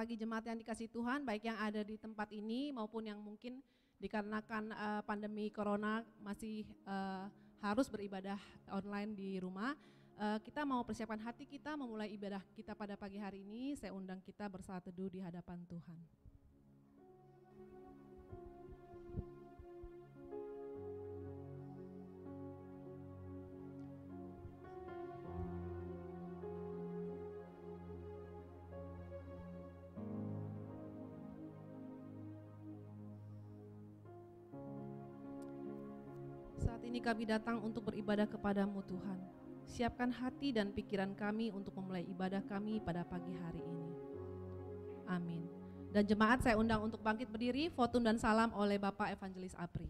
pagi jemaat yang dikasihi Tuhan, baik yang ada di tempat ini maupun yang mungkin dikarenakan pandemi corona masih harus beribadah online di rumah. Kita mau persiapkan hati kita memulai ibadah kita pada pagi hari ini. Saya undang kita bersaat teduh di hadapan Tuhan. Saat ini kami datang untuk beribadah kepadamu Tuhan. Siapkan hati dan pikiran kami untuk memulai ibadah kami pada pagi hari ini. Amin. Dan jemaat saya undang untuk bangkit berdiri, fotum dan salam oleh Bapak Evangelis Apri.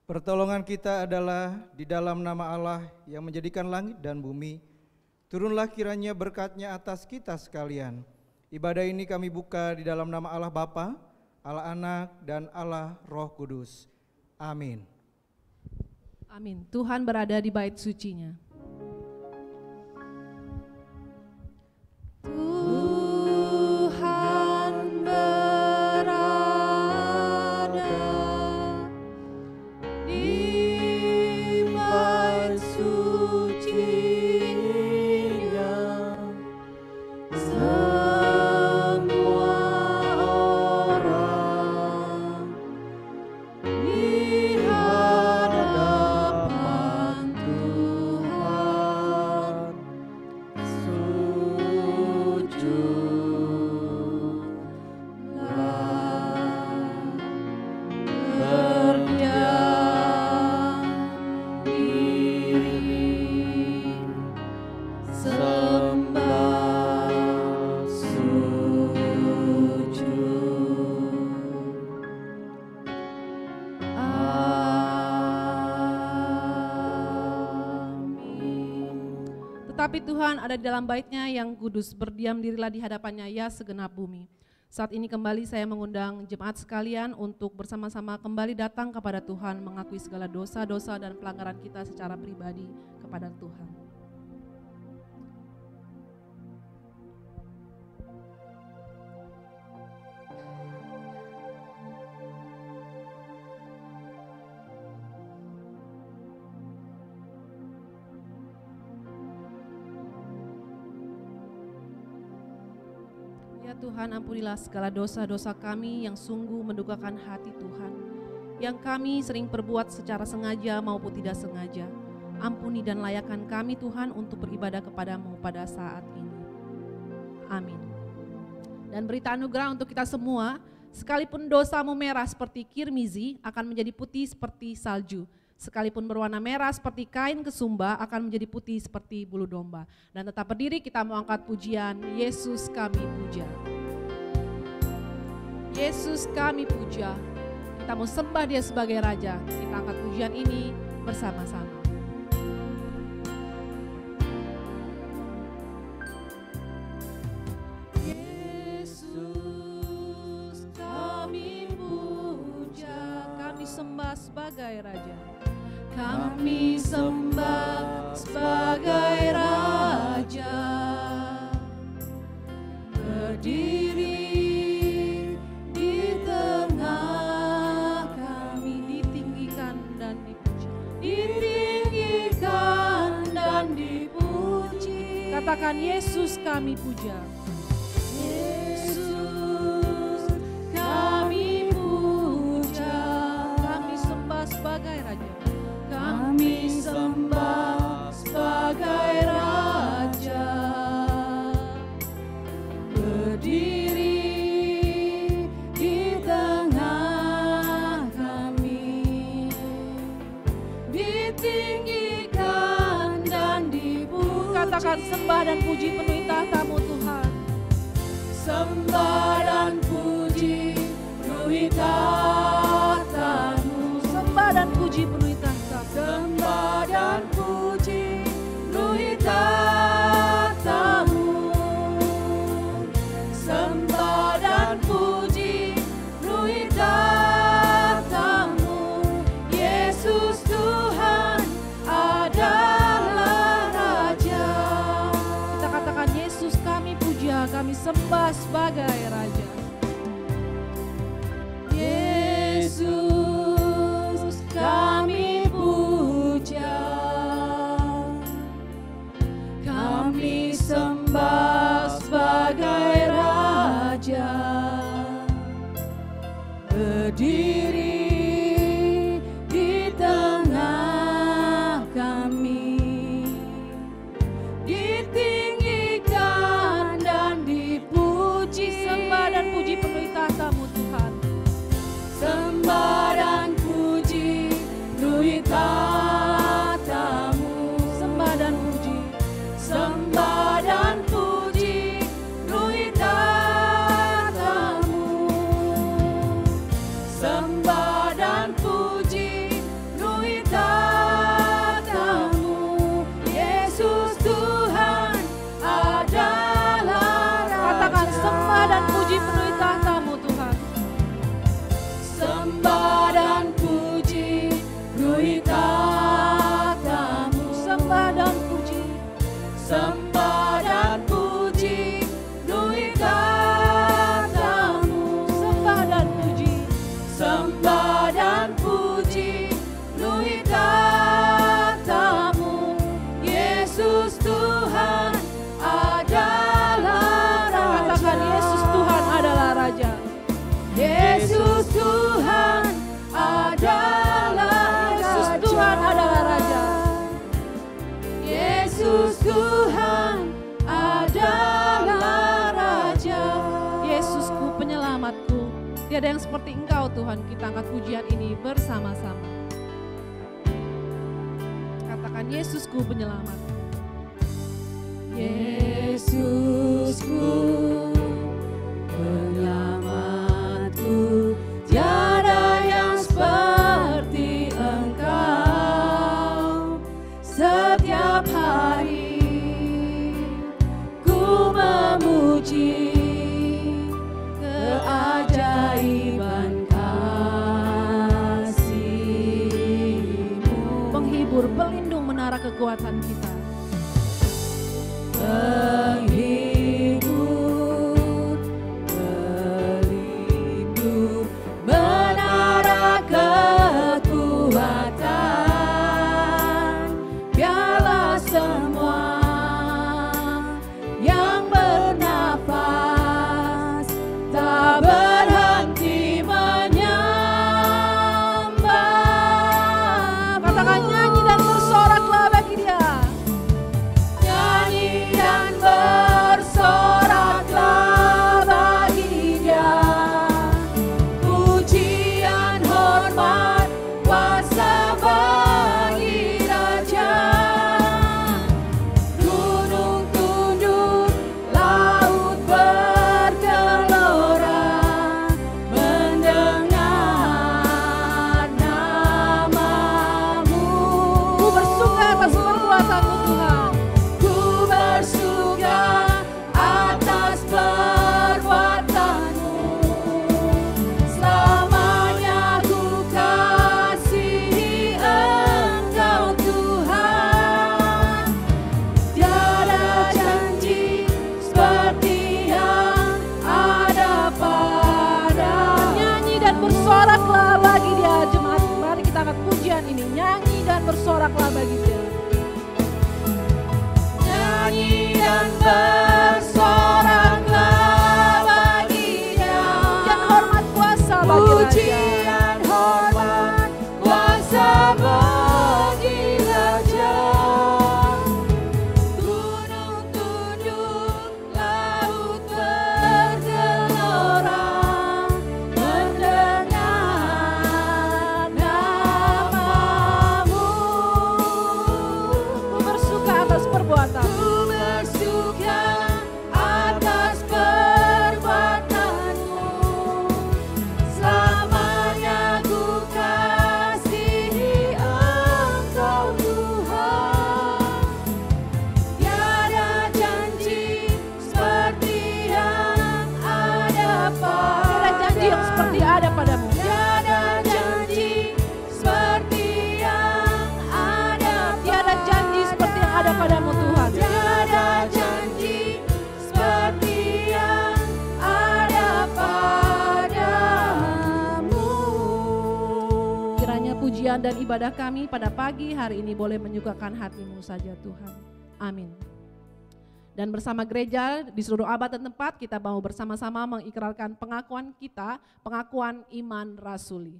Pertolongan kita adalah di dalam nama Allah yang menjadikan langit dan bumi. Turunlah kiranya berkat-Nya atas kita sekalian. Ibadah ini kami buka di dalam nama Allah Bapa, Allah Anak, dan Allah Roh Kudus. Amin. Amin. Tuhan berada di bait suci-Nya. Tuhan berada di bait suci. Tetapi Tuhan ada di dalam bait-Nya yang kudus, berdiam dirilah di hadapan-Nya ya segenap bumi. Saat ini kembali saya mengundang jemaat sekalian untuk bersama-sama kembali datang kepada Tuhan, mengakui segala dosa-dosa dan pelanggaran kita secara pribadi kepada Tuhan. Tuhan, ampunilah segala dosa-dosa kami yang sungguh mendukakan hati Tuhan, yang kami sering perbuat secara sengaja maupun tidak sengaja. Ampuni dan layakkan kami Tuhan untuk beribadah kepadamu pada saat ini. Amin. Dan berita anugerah untuk kita semua, sekalipun dosamu merah seperti kirmizi akan menjadi putih seperti salju. Sekalipun berwarna merah seperti kain kesumba akan menjadi putih seperti bulu domba. Dan tetap berdiri, kita mau angkat pujian, Yesus kami puja. Yesus kami puja. Kita mau sembah Dia sebagai Raja. Kita angkat pujian ini bersama-sama. Yesus kami puja. Kami sembah sebagai Raja. Kami sembah sebagai Raja, berdiri di tengah kami, ditinggikan dan dipuji, ditinggikan dan dipuji. Katakan Yesus kami puja. Yesus kami puja. Kami sembah sebagai Raja. Kami sembah sebagai Raja, berdiri di tengah kami, ditinggikan dan dipuji. Katakan sembah dan puji penuhi tahta-Mu Tuhan. Sembah dan puji penuhi tahta-Mu. Sembah dan puji penuhi tahta. Sembah dan puji penuhi tahta-Mu. Sembah dan puji penuhi tahta-Mu. Yesus Tuhan. sembah sebagai Raja. Yesus kami puja, kami sembah sebagai Raja, berdiri di tengah kami, ditinggikan dan dipuji. Sembah dan puji penuhi tahta-Mu Tuhan. Sembah dan puji penuhi tahta-Mu. Sembah dan puji, sembah dan puji penuhi tahta-Mu. Sembah dan puji penuhi tahta-Mu. Yesus Tuhan adalah Raja. Katakan sembah dan puji penuhi tahta-Mu Tuhan. Sembah dan puji penuhi tahta-Mu. Sembah dan puji, sembah dan puji penuhi tahta-Mu. Sembah dan puji, sembah dan puji penuhi tahta-Mu. Yesus Tuhan adalah Raja. Katakan Yesus Tuhan adalah Raja. Yesus Tuhan adalah Yesus Tuhan adalah Raja. Yesus Tuhan adalah Raja. Yesusku, penyelamatku, tiada yang seperti Engkau Tuhan. Kita angkat pujian ini bersama-sama. Katakan Yesusku penyelamatku. Yesusku penyelamatku, tiada yang seperti Engkau. Setiap hari ku memuji keajaiban kasih-Mu. Penghibur, pelindung, menara kekuatan kita. Penghibur, pelindung, menara kekuatan. Biarlah semua yang bernafas tak berhenti menyembah. Katakan nyanyi dan bersoraklah bagi Dia. Nyanyi dan bersoraklah bagi Dia. Pujian, hormat, kuasa bagi Raja. Gunung tunduk, laut bergelora, mendengar nama-Mu. Ku bersuka atas perbuatan-Mu Tuhan. Ku bersuka atas perbuatan-Mu. Selamanya ku kasihi Engkau Tuhan. Tiada janji seperti yang ada pada. Nyanyi dan bersoraklah bagi Dia, jemaat. Mari kita angkat pujian ini. Nyanyi dan bersoraklah bagi Dia. Nyanyi dan bersoraklah bagi Dia. Pujian, hormat, kuasa bagi Raja. Pujian, hormat, kuasa bagi Raja. Gunung tunduk, laut bergelora, mendengar nama-Mu. Ku bersuka atas perbuatan. Ku bersuka dan ibadah kami pada pagi hari ini boleh menyukakan hati-Mu saja Tuhan. Amin. Dan bersama gereja di seluruh abad dan tempat kita mau bersama-sama mengikrarkan pengakuan kita, pengakuan iman rasuli.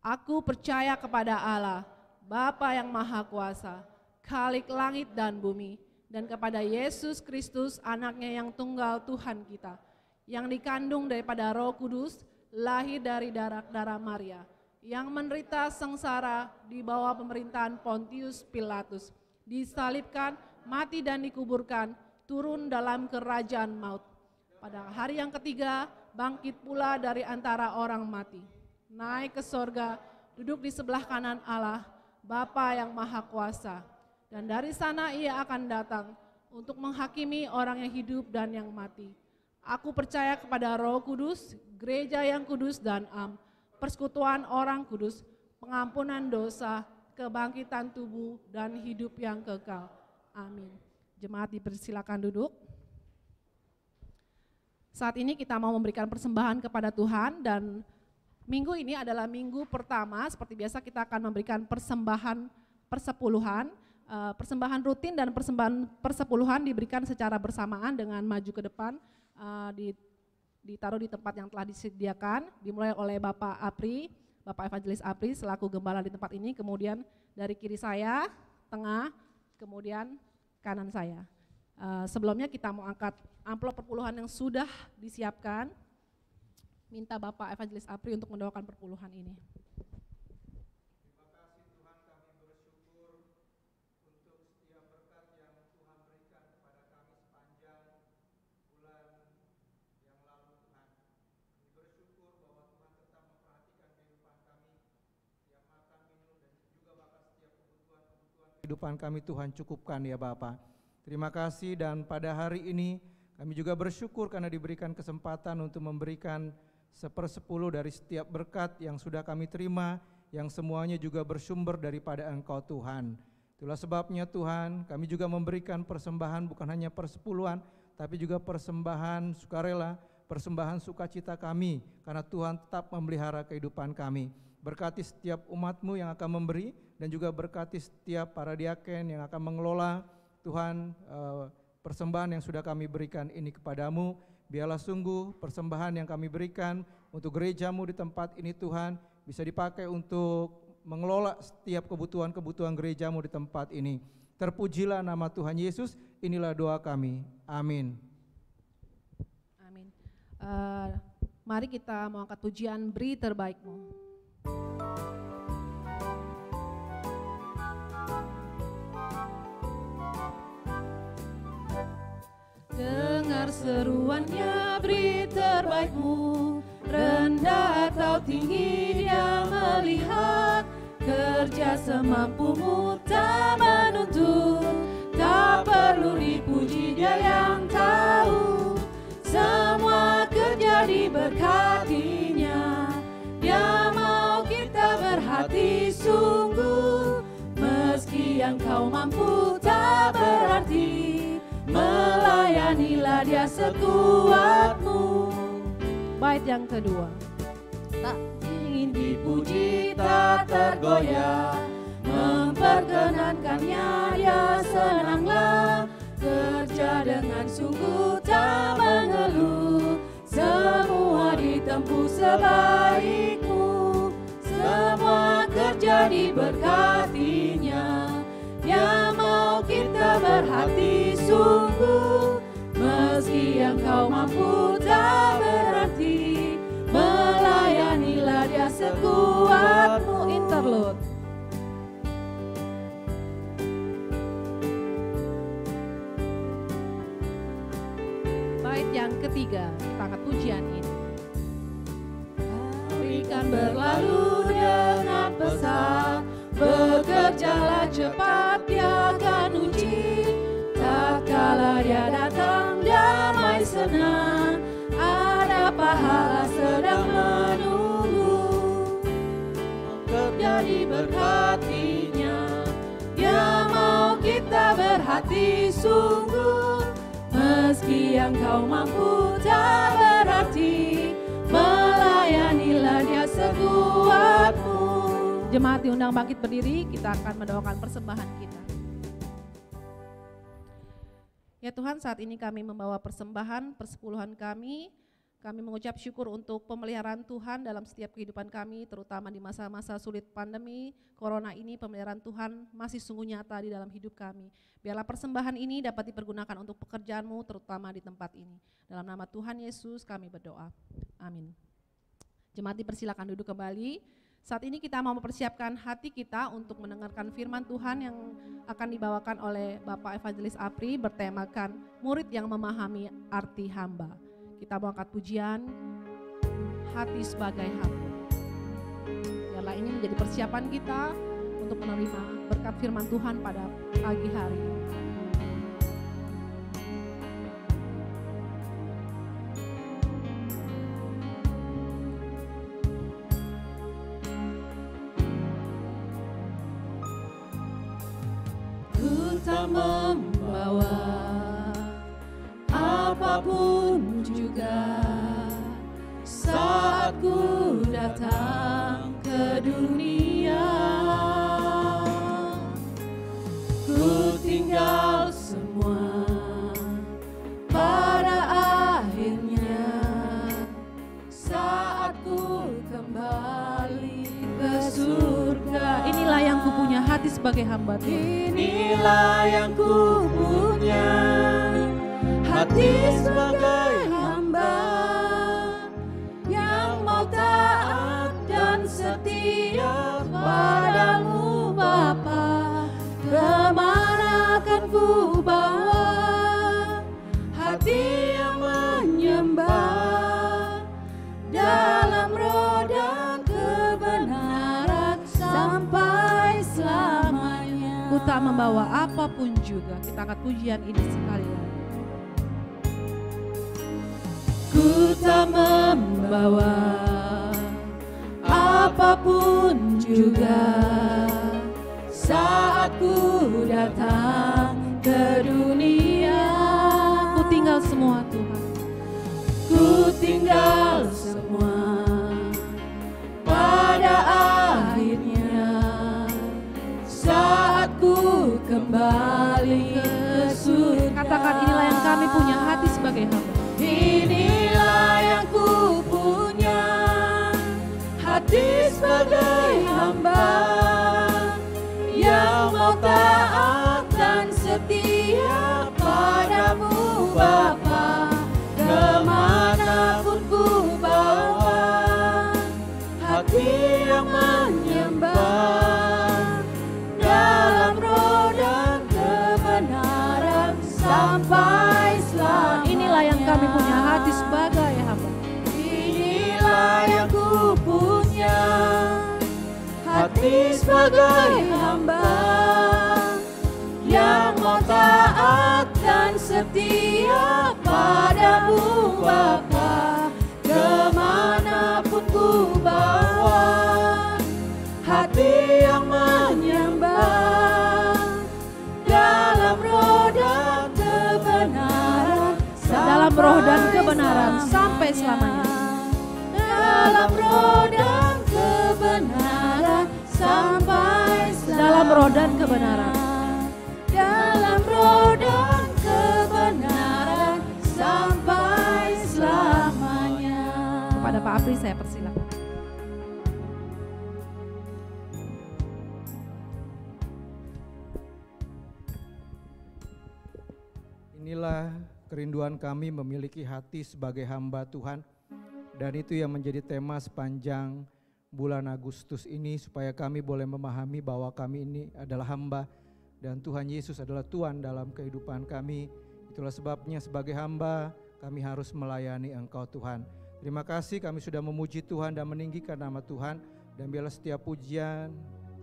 Aku percaya kepada Allah, Bapa yang Maha Kuasa, Khalik langit dan bumi, dan kepada Yesus Kristus anaknya yang tunggal Tuhan kita, yang dikandung daripada Roh Kudus, lahir dari darah Maria, yang menderita sengsara di bawah pemerintahan Pontius Pilatus, disalibkan, mati dan dikuburkan, turun dalam kerajaan maut. Pada hari yang ketiga, bangkit pula dari antara orang mati, naik ke sorga, duduk di sebelah kanan Allah, Bapa yang Maha Kuasa. Dan dari sana ia akan datang untuk menghakimi orang yang hidup dan yang mati. Aku percaya kepada Roh Kudus, gereja yang kudus dan am, persekutuan orang kudus, pengampunan dosa, kebangkitan tubuh, dan hidup yang kekal. Amin. Jemaat dipersilakan duduk. Saat ini kita mau memberikan persembahan kepada Tuhan, dan minggu ini adalah minggu pertama. Seperti biasa kita akan memberikan persembahan persepuluhan. Persembahan rutin dan persembahan persepuluhan diberikan secara bersamaan dengan maju ke depan, ditaruh di tempat yang telah disediakan, dimulai oleh Bapak Apri, Bapak Evangelis Apri selaku gembala di tempat ini, kemudian dari kiri saya, tengah, kemudian kanan saya. Sebelumnya kita mau angkat amplop perpuluhan yang sudah disiapkan. Minta Bapak Evangelis Apri untuk mendoakan perpuluhan ini. Kehidupan kami Tuhan cukupkan ya Bapa. Terima kasih, dan pada hari ini kami juga bersyukur karena diberikan kesempatan untuk memberikan 1/10 dari setiap berkat yang sudah kami terima, yang semuanya juga bersumber daripada Engkau Tuhan. Itulah sebabnya Tuhan, kami juga memberikan persembahan bukan hanya persepuluhan, tapi juga persembahan sukarela, persembahan sukacita kami, karena Tuhan tetap memelihara kehidupan kami. Berkati setiap umat-Mu yang akan memberi, dan juga berkati setiap para diaken yang akan mengelola. Tuhan, persembahan yang sudah kami berikan ini kepadamu, biarlah sungguh persembahan yang kami berikan untuk gereja-Mu di tempat ini Tuhan, bisa dipakai untuk mengelola setiap kebutuhan-kebutuhan gereja-Mu di tempat ini. Terpujilah nama Tuhan Yesus, inilah doa kami. Amin. Amin. Mari kita mau angkat pujian Beri Terbaik-Mu. Dengar seruannya, beri terbaik-Mu, rendah atau tinggi Dia melihat, kerja semampu-Mu tak menuntut, tak perlu dipuji Dia yang tahu, semua kerja diberkatinya, Dia mau kita berhati sungguh, meski yang kau mampu tak berarti, melayanilah Dia sekuat-Mu. Bait yang kedua. Tak ingin dipuji, tak tergoyah, memperkenankannya Dia senanglah, kerja dengan sungguh tak mengeluh, semua ditempuh sebaik-Mu, semua kerja diberkatinya, Dia mau kita berhati sungguh, meski yang kau mampu tak berarti, melayanilah Dia sekuat-Mu. Interlude. Bait yang ketiga, kita angkat pujian ini. Hari kan berlalu dengan pesat, bekerjalah cepat Dia akan uji, tak kala Dia datang damai senang, ada pahala sedang menunggu, kerja diberkatinya, Dia mau kita berhati sungguh, meski yang kau mampu tak berarti, melayanilah Dia sekuat-Mu. Jemaat diundang bangkit berdiri, kita akan mendoakan persembahan kita. Ya Tuhan, saat ini kami membawa persembahan persepuluhan kami. Kami mengucap syukur untuk pemeliharaan Tuhan dalam setiap kehidupan kami, terutama di masa-masa sulit pandemi Corona ini. Pemeliharaan Tuhan masih sungguh nyata di dalam hidup kami. Biarlah persembahan ini dapat dipergunakan untuk pekerjaan-Mu, terutama di tempat ini. Dalam nama Tuhan Yesus kami berdoa. Amin. Jemaat dipersilakan duduk kembali. Saat ini kita mau mempersiapkan hati kita untuk mendengarkan firman Tuhan yang akan dibawakan oleh Bapak Evangelis Apri, bertemakan murid yang memahami arti hamba. Kita mau angkat pujian, hati sebagai hamba. Biarlah ini menjadi persiapan kita untuk menerima berkat firman Tuhan pada pagi hari ini. Ku tak membawa apapun juga saat ku datang ke dunia. Ku tinggal semua pada akhirnya saat ku kembali ke surga. Inilah yang kupunya, hati sebagai hamba Tuhan. Inilah yang ku punya, hati sebagai hamba yang mau taat dan setia padamu Bapa. Kemana akan ku bawa hati yang menyembah dalam roh dan kebenaran sampai selamanya. Ku tak membawa apapun juga. Kita angkat pujian ini sekali lagi. Ku tak membawa apapun juga saat ku datang ke dunia. Ku tinggal semua Tuhan. Ku tinggal semua pada akhirnya saat ku kembali ke surga. Katakan, inilah yang kami punya, hati sebagai hamba. Inilah yang ku punya, hati sebagai hamba yang mau taat dan setia padamu Bapa. Kemanapun ku bawa hati yang menyembah dalam roh dan kebenaran sampai selamanya. Inilah yang kami punya, hati sebagai hamba. Inilah yang ku punya, hati sebagai hamba yang mau taat dan setia padamu Bapa. Kemanapun ku bawa hati yang menyembah dalam roh dan kebenaran, Dalam roh dan kebenaran sampai selamanya. dalam roh dan kebenaran sampai selamanya. Dalam roh dan kebenaran. Dalam roh dan kebenaran sampai selamanya. Kepada Pak Apri saya persilakan. Inilah kerinduan kami memiliki hati sebagai hamba Tuhan. Dan itu yang menjadi tema sepanjang bulan Agustus ini, supaya kami boleh memahami bahwa kami ini adalah hamba dan Tuhan Yesus adalah Tuhan dalam kehidupan kami. Itulah sebabnya sebagai hamba kami harus melayani Engkau Tuhan. Terima kasih kami sudah memuji Tuhan dan meninggikan nama Tuhan. Dan biarlah setiap pujian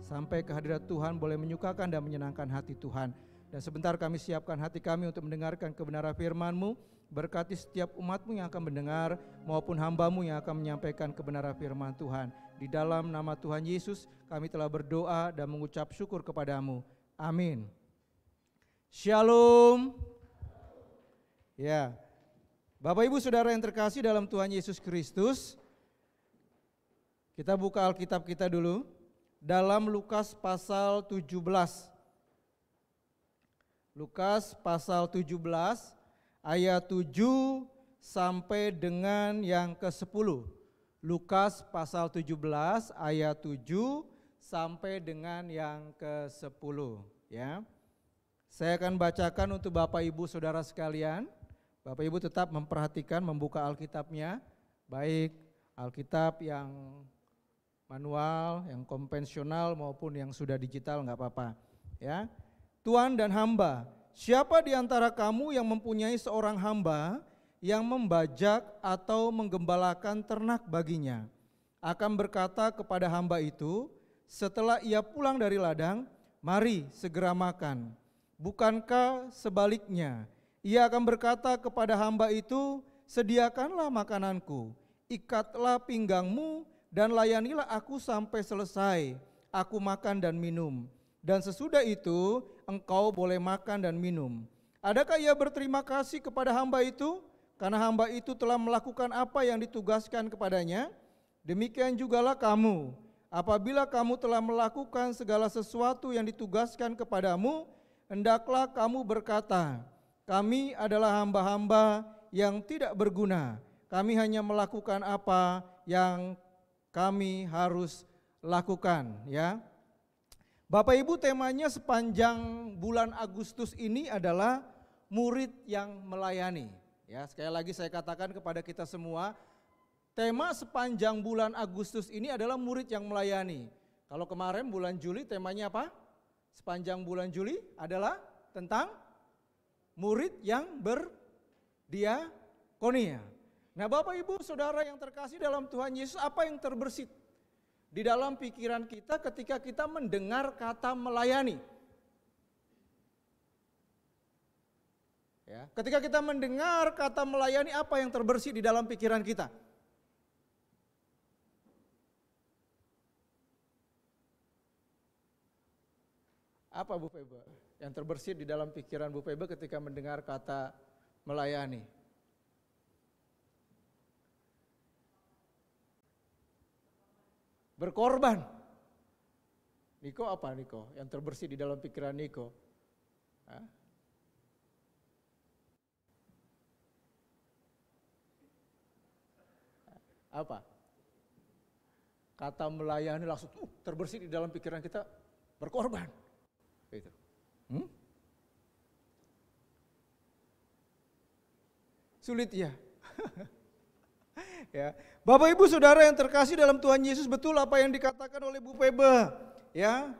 sampai ke hadirat Tuhan boleh menyukakan dan menyenangkan hati Tuhan. Dan sebentar kami siapkan hati kami untuk mendengarkan kebenaran firman-Mu. Berkati setiap umat-Mu yang akan mendengar maupun hamba-Mu yang akan menyampaikan kebenaran firman Tuhan. Di dalam nama Tuhan Yesus kami telah berdoa dan mengucap syukur kepada-Mu. Amin. Shalom. Ya, Bapak Ibu Saudara yang terkasih dalam Tuhan Yesus Kristus, kita buka Alkitab kita dulu. dalam Lukas pasal 17. Lukas pasal 17 ayat 7 sampai dengan yang ke-10. Lukas pasal 17 ayat 7 sampai dengan yang ke-10 ya. Saya akan bacakan untuk Bapak Ibu Saudara sekalian. Bapak Ibu tetap memperhatikan membuka Alkitabnya, baik Alkitab yang manual, yang konvensional maupun yang sudah digital enggak apa-apa ya. Tuan dan hamba, siapa di antara kamu yang mempunyai seorang hamba yang membajak atau menggembalakan ternak baginya, akan berkata kepada hamba itu setelah ia pulang dari ladang, mari segera makan. Bukankah sebaliknya, ia akan berkata kepada hamba itu, sediakanlah makananku, ikatlah pinggangmu dan layanilah aku sampai selesai, aku makan dan minum. Dan sesudah itu engkau boleh makan dan minum. Adakah ia berterima kasih kepada hamba itu? Karena hamba itu telah melakukan apa yang ditugaskan kepadanya. Demikian jugalah kamu, apabila kamu telah melakukan segala sesuatu yang ditugaskan kepadamu, hendaklah kamu berkata, kami adalah hamba-hamba yang tidak berguna. Kami hanya melakukan apa yang kami harus lakukan ya. Bapak Ibu, temanya sepanjang bulan Agustus ini adalah murid yang melayani. Ya, sekali lagi saya katakan kepada kita semua, tema sepanjang bulan Agustus ini adalah murid yang melayani. Kalau kemarin bulan Juli temanya apa? Sepanjang bulan Juli adalah tentang murid yang berdiakonia. Nah, Bapak Ibu Saudara yang terkasih dalam Tuhan Yesus, apa yang terbersit di dalam pikiran kita ketika kita mendengar kata melayani? Ya, ketika kita mendengar kata melayani, apa yang terbersit di dalam pikiran kita? Apa Bu Febe yang terbersit di dalam pikiran Bu Febe ketika mendengar kata melayani? Berkorban. Niko apa Niko? Yang terbersit di dalam pikiran Niko? Hah? Apa? Kata melayani langsung terbersit di dalam pikiran kita, berkorban. Gitu. Sulit ya. Ya. Bapak Ibu Saudara yang terkasih dalam Tuhan Yesus, betul apa yang dikatakan oleh Bu Febe, ya.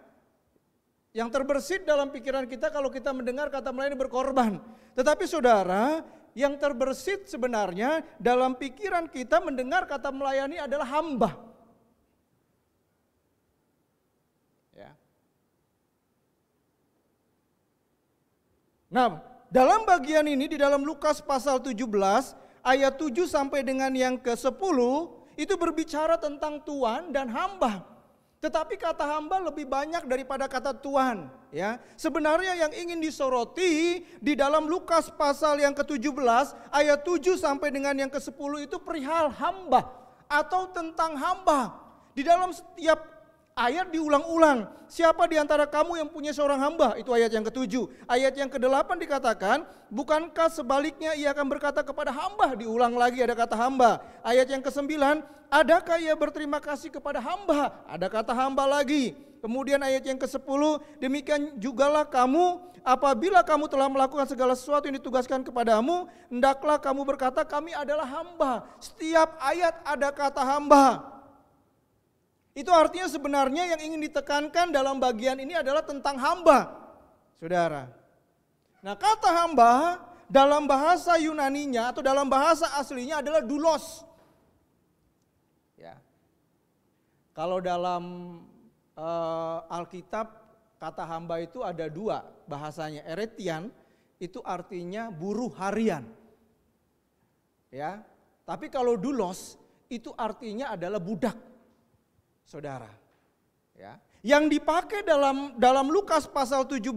Yang terbersit dalam pikiran kita kalau kita mendengar kata melayani berkorban. Tetapi Saudara, yang terbersit sebenarnya dalam pikiran kita mendengar kata melayani adalah hamba. Ya. Nah, dalam bagian ini di dalam Lukas pasal 17 ayat 7 sampai dengan yang ke-10 itu berbicara tentang tuan dan hamba. Tetapi kata hamba lebih banyak daripada kata tuan, ya. Sebenarnya yang ingin disoroti di dalam Lukas pasal yang ke-17 ayat 7 sampai dengan yang ke-10 itu perihal hamba atau tentang hamba. Di dalam setiap ayat diulang-ulang, siapa di antara kamu yang punya seorang hamba? Itu ayat yang ke-7. Ayat yang ke-8 dikatakan, bukankah sebaliknya ia akan berkata kepada hamba? Diulang lagi ada kata hamba. Ayat yang ke-9, adakah ia berterima kasih kepada hamba? Ada kata hamba lagi. Kemudian ayat yang ke-10, demikian jugalah kamu, apabila kamu telah melakukan segala sesuatu yang ditugaskan kepadamu, hendaklah kamu berkata, kami adalah hamba. Setiap ayat ada kata hamba. Itu artinya sebenarnya yang ingin ditekankan dalam bagian ini adalah tentang hamba, saudara. Nah, kata hamba dalam bahasa Yunaninya atau dalam bahasa aslinya adalah doulos. Ya. Kalau dalam Alkitab kata hamba itu ada dua bahasanya. Eretian itu artinya buruh harian. Ya. Tapi kalau doulos itu artinya adalah budak. Saudara, ya. Yang dipakai dalam Lukas pasal 17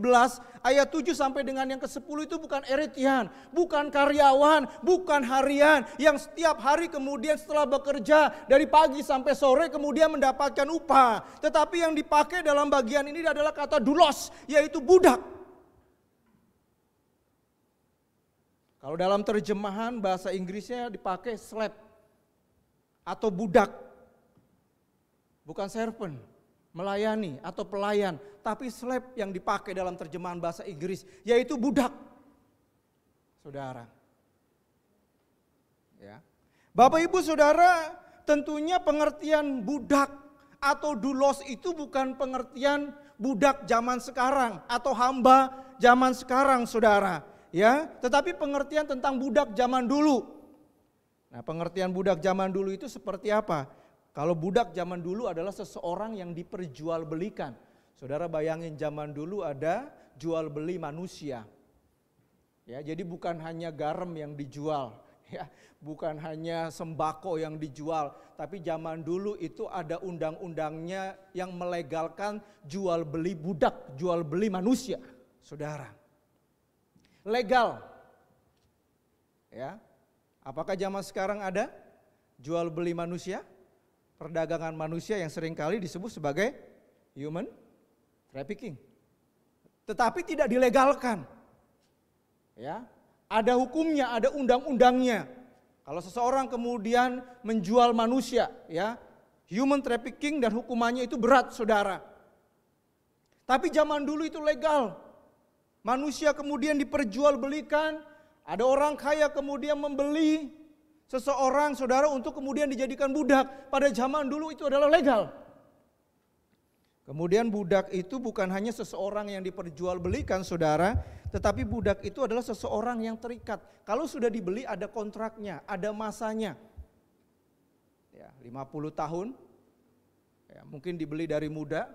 ayat 7 sampai dengan yang ke-10 itu bukan eretian, bukan karyawan, bukan harian yang setiap hari kemudian setelah bekerja dari pagi sampai sore kemudian mendapatkan upah. Tetapi yang dipakai dalam bagian ini adalah kata doulos, yaitu budak. Kalau dalam terjemahan bahasa Inggrisnya dipakai slave atau budak. Bukan servant, melayani atau pelayan, tapi slave yang dipakai dalam terjemahan bahasa Inggris, yaitu budak. Saudara. Ya. Bapak Ibu Saudara, tentunya pengertian budak atau doulos itu bukan pengertian budak zaman sekarang atau hamba zaman sekarang, Saudara. Ya, tetapi pengertian tentang budak zaman dulu. Nah, pengertian budak zaman dulu itu seperti apa? Kalau budak zaman dulu adalah seseorang yang diperjualbelikan. Saudara bayangin zaman dulu ada jual beli manusia. Ya, jadi bukan hanya garam yang dijual, ya, bukan hanya sembako yang dijual, tapi zaman dulu itu ada undang-undangnya yang melegalkan jual beli budak, jual beli manusia. Saudara. Legal. Ya. Apakah zaman sekarang ada jual beli manusia? Perdagangan manusia yang seringkali disebut sebagai human trafficking. Tetapi tidak dilegalkan. Ya, ada hukumnya, ada undang-undangnya. Kalau seseorang kemudian menjual manusia, ya, human trafficking dan hukumannya itu berat, Saudara. Tapi zaman dulu itu legal. Manusia kemudian diperjualbelikan, ada orang kaya kemudian membeli seseorang, Saudara, untuk kemudian dijadikan budak. Pada zaman dulu itu adalah legal. Kemudian budak itu bukan hanya seseorang yang diperjualbelikan, Saudara, tetapi budak itu adalah seseorang yang terikat. Kalau sudah dibeli ada kontraknya, ada masanya. Ya, 50 tahun, ya, mungkin dibeli dari muda,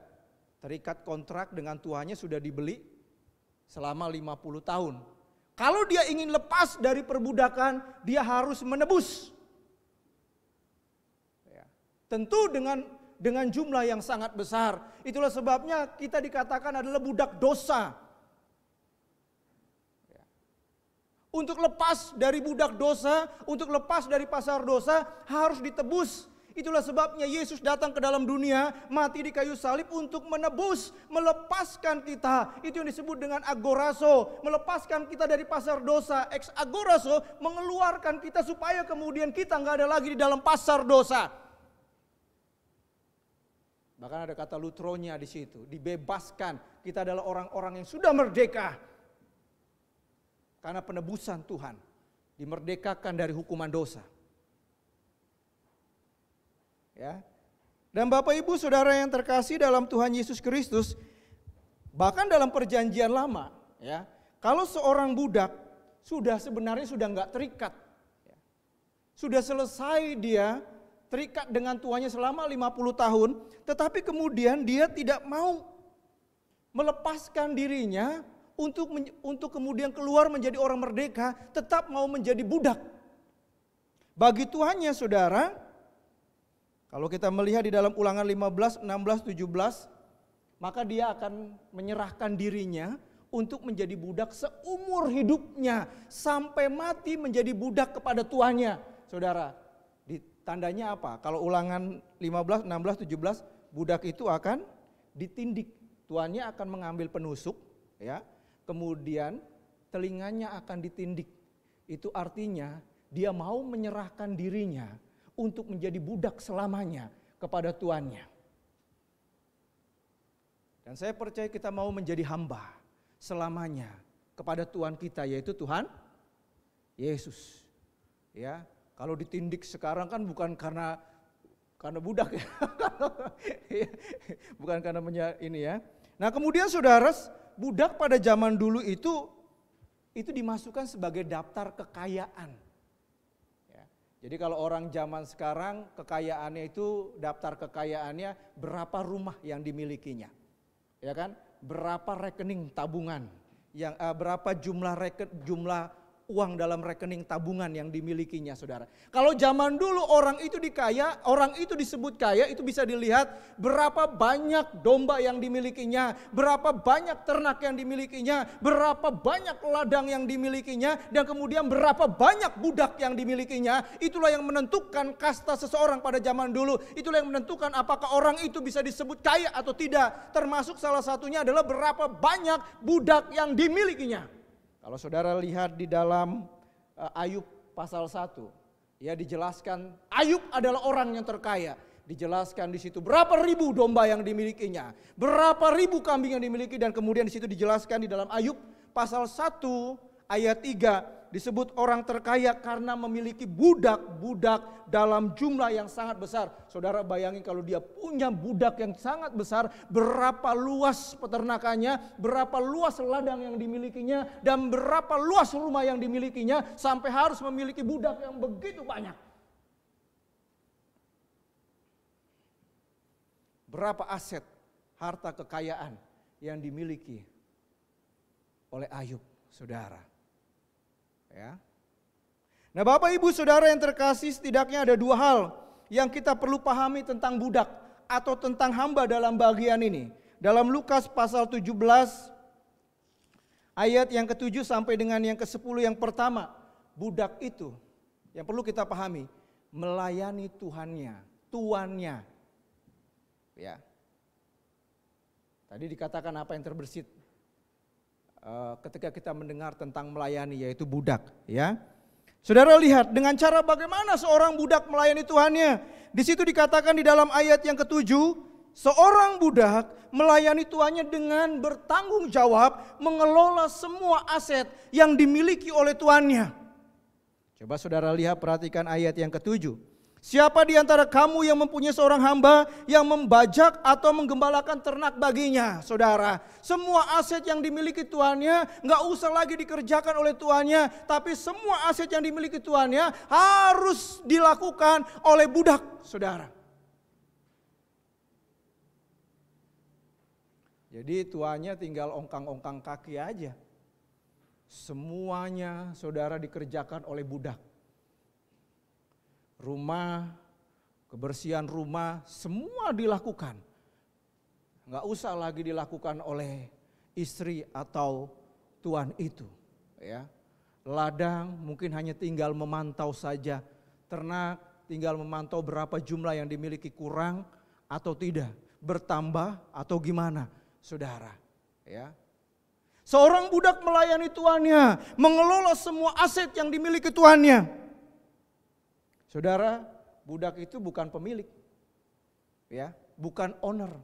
terikat kontrak dengan tuannya sudah dibeli selama 50 tahun. Kalau dia ingin lepas dari perbudakan, dia harus menebus. Ya. Tentu dengan jumlah yang sangat besar. Itulah sebabnya kita dikatakan adalah budak dosa. Ya. Untuk lepas dari budak dosa, untuk lepas dari pasar dosa harus ditebus. Itulah sebabnya Yesus datang ke dalam dunia, mati di kayu salib untuk menebus, melepaskan kita. Itu yang disebut dengan agorazo, melepaskan kita dari pasar dosa. Ex agorazo, mengeluarkan kita supaya kemudian kita nggak ada lagi di dalam pasar dosa. Bahkan ada kata lutronya di situ, dibebaskan. Kita adalah orang-orang yang sudah merdeka. Karena penebusan Tuhan, dimerdekakan dari hukuman dosa. Ya. Dan Bapak Ibu Saudara yang terkasih dalam Tuhan Yesus Kristus, bahkan dalam perjanjian lama, ya, kalau seorang budak sebenarnya sudah nggak terikat, ya, sudah selesai dia terikat dengan tuannya selama 50 tahun, tetapi kemudian dia tidak mau melepaskan dirinya untuk kemudian keluar menjadi orang merdeka, tetap mau menjadi budak. Bagi tuannya, Saudara, kalau kita melihat di dalam Ulangan 15, 16, 17, maka dia akan menyerahkan dirinya untuk menjadi budak seumur hidupnya. Sampai mati menjadi budak kepada tuannya. Saudara, tandanya apa? Kalau Ulangan 15, 16, 17, budak itu akan ditindik. Tuannya akan mengambil penusuk, ya. Kemudian telinganya akan ditindik. Itu artinya dia mau menyerahkan dirinya untuk menjadi budak selamanya kepada tuannya. Dan saya percaya kita mau menjadi hamba selamanya kepada Tuhan kita, yaitu Tuhan Yesus. Ya, kalau ditindik sekarang kan bukan karena budak ya. Bukan karena ini ya. Nah, kemudian Saudara, budak pada zaman dulu itu dimasukkan sebagai daftar kekayaan. Jadi kalau orang zaman sekarang kekayaannya itu daftar kekayaannya berapa rumah yang dimilikinya, ya kan? Berapa rekening tabungan, yang berapa jumlah uang dalam rekening tabungan yang dimilikinya, saudara. Kalau zaman dulu orang itu orang itu disebut kaya, itu bisa dilihat berapa banyak domba yang dimilikinya, berapa banyak ternak yang dimilikinya, berapa banyak ladang yang dimilikinya, dan kemudian berapa banyak budak yang dimilikinya. Itulah yang menentukan kasta seseorang pada zaman dulu. Itulah yang menentukan apakah orang itu bisa disebut kaya atau tidak. Termasuk salah satunya adalah berapa banyak budak yang dimilikinya. Kalau saudara lihat di dalam Ayub pasal 1, ya dijelaskan Ayub adalah orang yang terkaya. Dijelaskan di situ berapa ribu domba yang dimilikinya, berapa ribu kambing yang dimiliki, dan kemudian di situ dijelaskan di dalam Ayub pasal 1 ayat 3 disebut orang terkaya karena memiliki budak-budak dalam jumlah yang sangat besar. Saudara bayangin kalau dia punya budak yang sangat besar, berapa luas peternakannya, berapa luas ladang yang dimilikinya, dan berapa luas rumah yang dimilikinya sampai harus memiliki budak yang begitu banyak. Berapa aset, harta kekayaan yang dimiliki oleh Ayub, saudara. Ya. Nah, Bapak Ibu Saudara yang terkasih, setidaknya ada dua hal yang kita perlu pahami tentang budak atau tentang hamba dalam bagian ini. Dalam Lukas pasal 17 ayat yang ke-7 sampai dengan yang ke-10, yang pertama, budak itu yang perlu kita pahami melayani tuannya. Ya. Tadi dikatakan apa yang terbersit ketika kita mendengar tentang melayani, yaitu budak, ya. Saudara lihat dengan cara bagaimana seorang budak melayani tuannya. Di situ dikatakan di dalam ayat yang ke-7, seorang budak melayani tuannya dengan bertanggung jawab mengelola semua aset yang dimiliki oleh tuannya. Coba saudara lihat, perhatikan ayat yang ke-7. Siapa di antara kamu yang mempunyai seorang hamba yang membajak atau menggembalakan ternak baginya? Saudara, semua aset yang dimiliki tuannya gak usah lagi dikerjakan oleh tuannya, tapi semua aset yang dimiliki tuannya harus dilakukan oleh budak, saudara. Jadi tuannya tinggal ongkang-ongkang kaki aja. Semuanya, saudara, dikerjakan oleh budak. Rumah, kebersihan rumah, semua dilakukan. Nggak usah lagi dilakukan oleh istri atau tuan itu. Ya. Ladang mungkin hanya tinggal memantau saja. Ternak tinggal memantau berapa jumlah yang dimiliki, kurang atau tidak, bertambah atau gimana, saudara. Ya. Seorang budak melayani tuannya, mengelola semua aset yang dimiliki tuannya. Saudara, budak itu bukan pemilik, ya, bukan owner,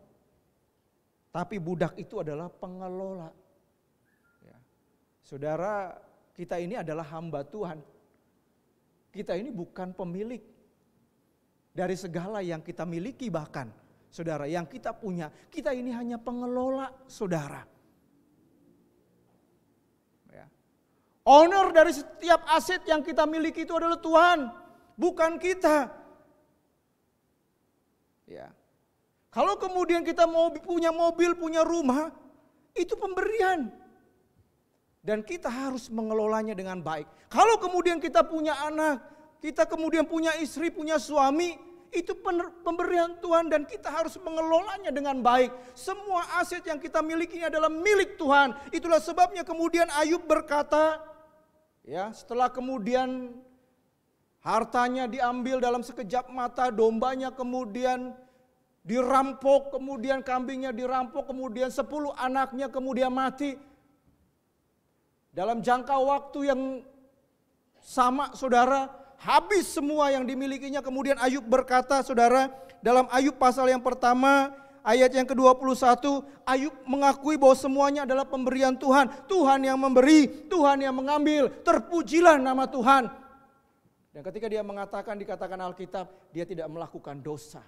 tapi budak itu adalah pengelola. Ya. Saudara, kita ini adalah hamba Tuhan. Kita ini bukan pemilik dari segala yang kita miliki, bahkan, saudara, yang kita punya. Kita ini hanya pengelola, saudara. Ya. Owner dari setiap aset yang kita miliki itu adalah Tuhan. Bukan kita. Ya. Kalau kemudian kita mau punya mobil, punya rumah, itu pemberian. Dan kita harus mengelolanya dengan baik. Kalau kemudian kita punya anak, kita kemudian punya istri, punya suami, itu pemberian Tuhan dan kita harus mengelolanya dengan baik. Semua aset yang kita miliki adalah milik Tuhan. Itulah sebabnya kemudian Ayub berkata, ya, setelah kemudian hartanya diambil dalam sekejap mata, dombanya kemudian dirampok, kemudian kambingnya dirampok, kemudian 10 anaknya kemudian mati. Dalam jangka waktu yang sama, saudara, habis semua yang dimilikinya. Kemudian Ayub berkata, saudara, dalam Ayub pasal yang pertama, ayat yang ke-21, Ayub mengakui bahwa semuanya adalah pemberian Tuhan. Tuhan yang memberi, Tuhan yang mengambil, terpujilah nama Tuhan. Dan ketika dia mengatakan, dikatakan Alkitab, dia tidak melakukan dosa.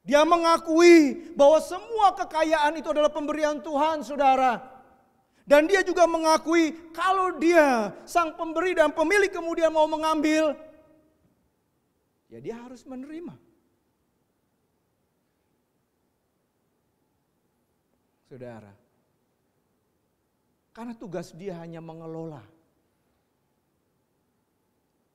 Dia mengakui bahwa semua kekayaan itu adalah pemberian Tuhan, saudara. Dan dia juga mengakui kalau dia sang pemberi dan pemilik kemudian mau mengambil, ya dia harus menerima. Saudara, karena tugas dia hanya mengelola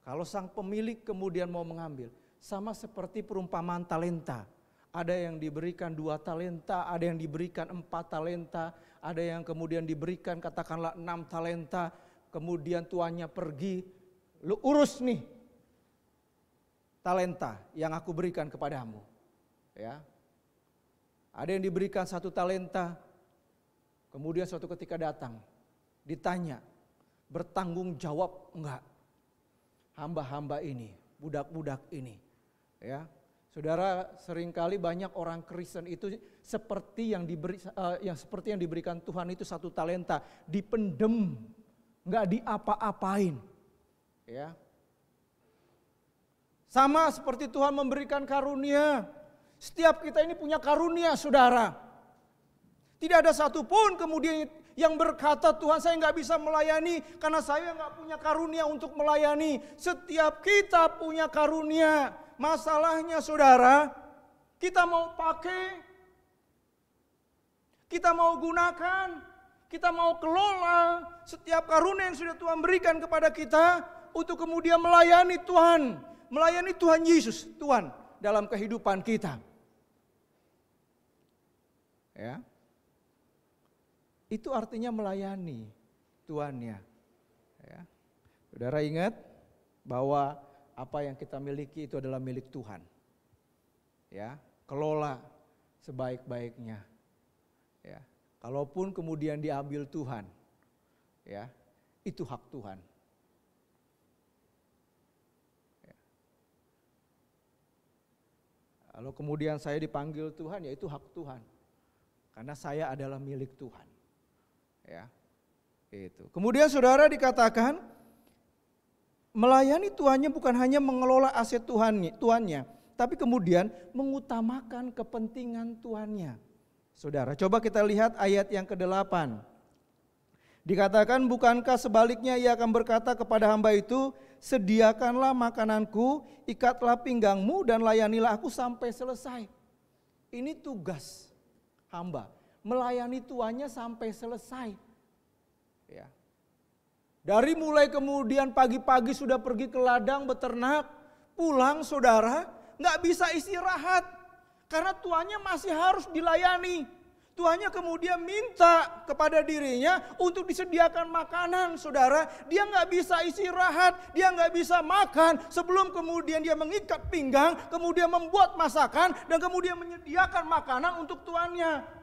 Kalau sang pemilik kemudian mau mengambil, sama seperti perumpamaan talenta. Ada yang diberikan 2 talenta, ada yang diberikan 4 talenta, ada yang kemudian diberikan katakanlah 6 talenta. Kemudian tuannya pergi, lu urus nih talenta yang aku berikan kepadamu. Ya. Ada yang diberikan 1 talenta, kemudian suatu ketika datang, ditanya, bertanggung jawab enggak? Hamba-hamba ini, budak-budak ini. Ya, saudara, seringkali banyak orang Kristen itu seperti yang diberikan Tuhan itu 1 talenta, dipendem, enggak diapa-apain. Ya. Sama seperti Tuhan memberikan karunia. Setiap kita ini punya karunia, saudara. Tidak ada satupun kemudian yang berkata, Tuhan saya nggak bisa melayani karena saya nggak punya karunia untuk melayani. Setiap kita punya karunia. Masalahnya saudara, kita mau pakai, kita mau gunakan, kita mau kelola setiap karunia yang sudah Tuhan berikan kepada kita untuk kemudian melayani Tuhan. Melayani Tuhan Yesus, Tuhan dalam kehidupan kita. Ya. Itu artinya melayani Tuhannya. Ya. Saudara ingat bahwa apa yang kita miliki itu adalah milik Tuhan. Ya, kelola sebaik-baiknya. Ya. Kalaupun kemudian diambil Tuhan, ya, itu hak Tuhan. Ya. Kalau kemudian saya dipanggil Tuhan, ya itu hak Tuhan. Karena saya adalah milik Tuhan. Ya, itu. Kemudian saudara dikatakan melayani Tuhannya bukan hanya mengelola aset Tuhannya, tapi kemudian mengutamakan kepentingan Tuhannya. Saudara, coba kita lihat ayat yang ke-8. Dikatakan, bukankah sebaliknya ia akan berkata kepada hamba itu, sediakanlah makananku, ikatlah pinggangmu dan layanilah aku sampai selesai. Ini tugas hamba. Melayani tuannya sampai selesai. Ya. Dari mulai kemudian pagi-pagi sudah pergi ke ladang beternak, pulang saudara nggak bisa istirahat karena tuannya masih harus dilayani. Tuannya kemudian minta kepada dirinya untuk disediakan makanan, saudara. Dia nggak bisa istirahat, dia nggak bisa makan sebelum kemudian dia mengikat pinggang, kemudian membuat masakan dan kemudian menyediakan makanan untuk tuannya.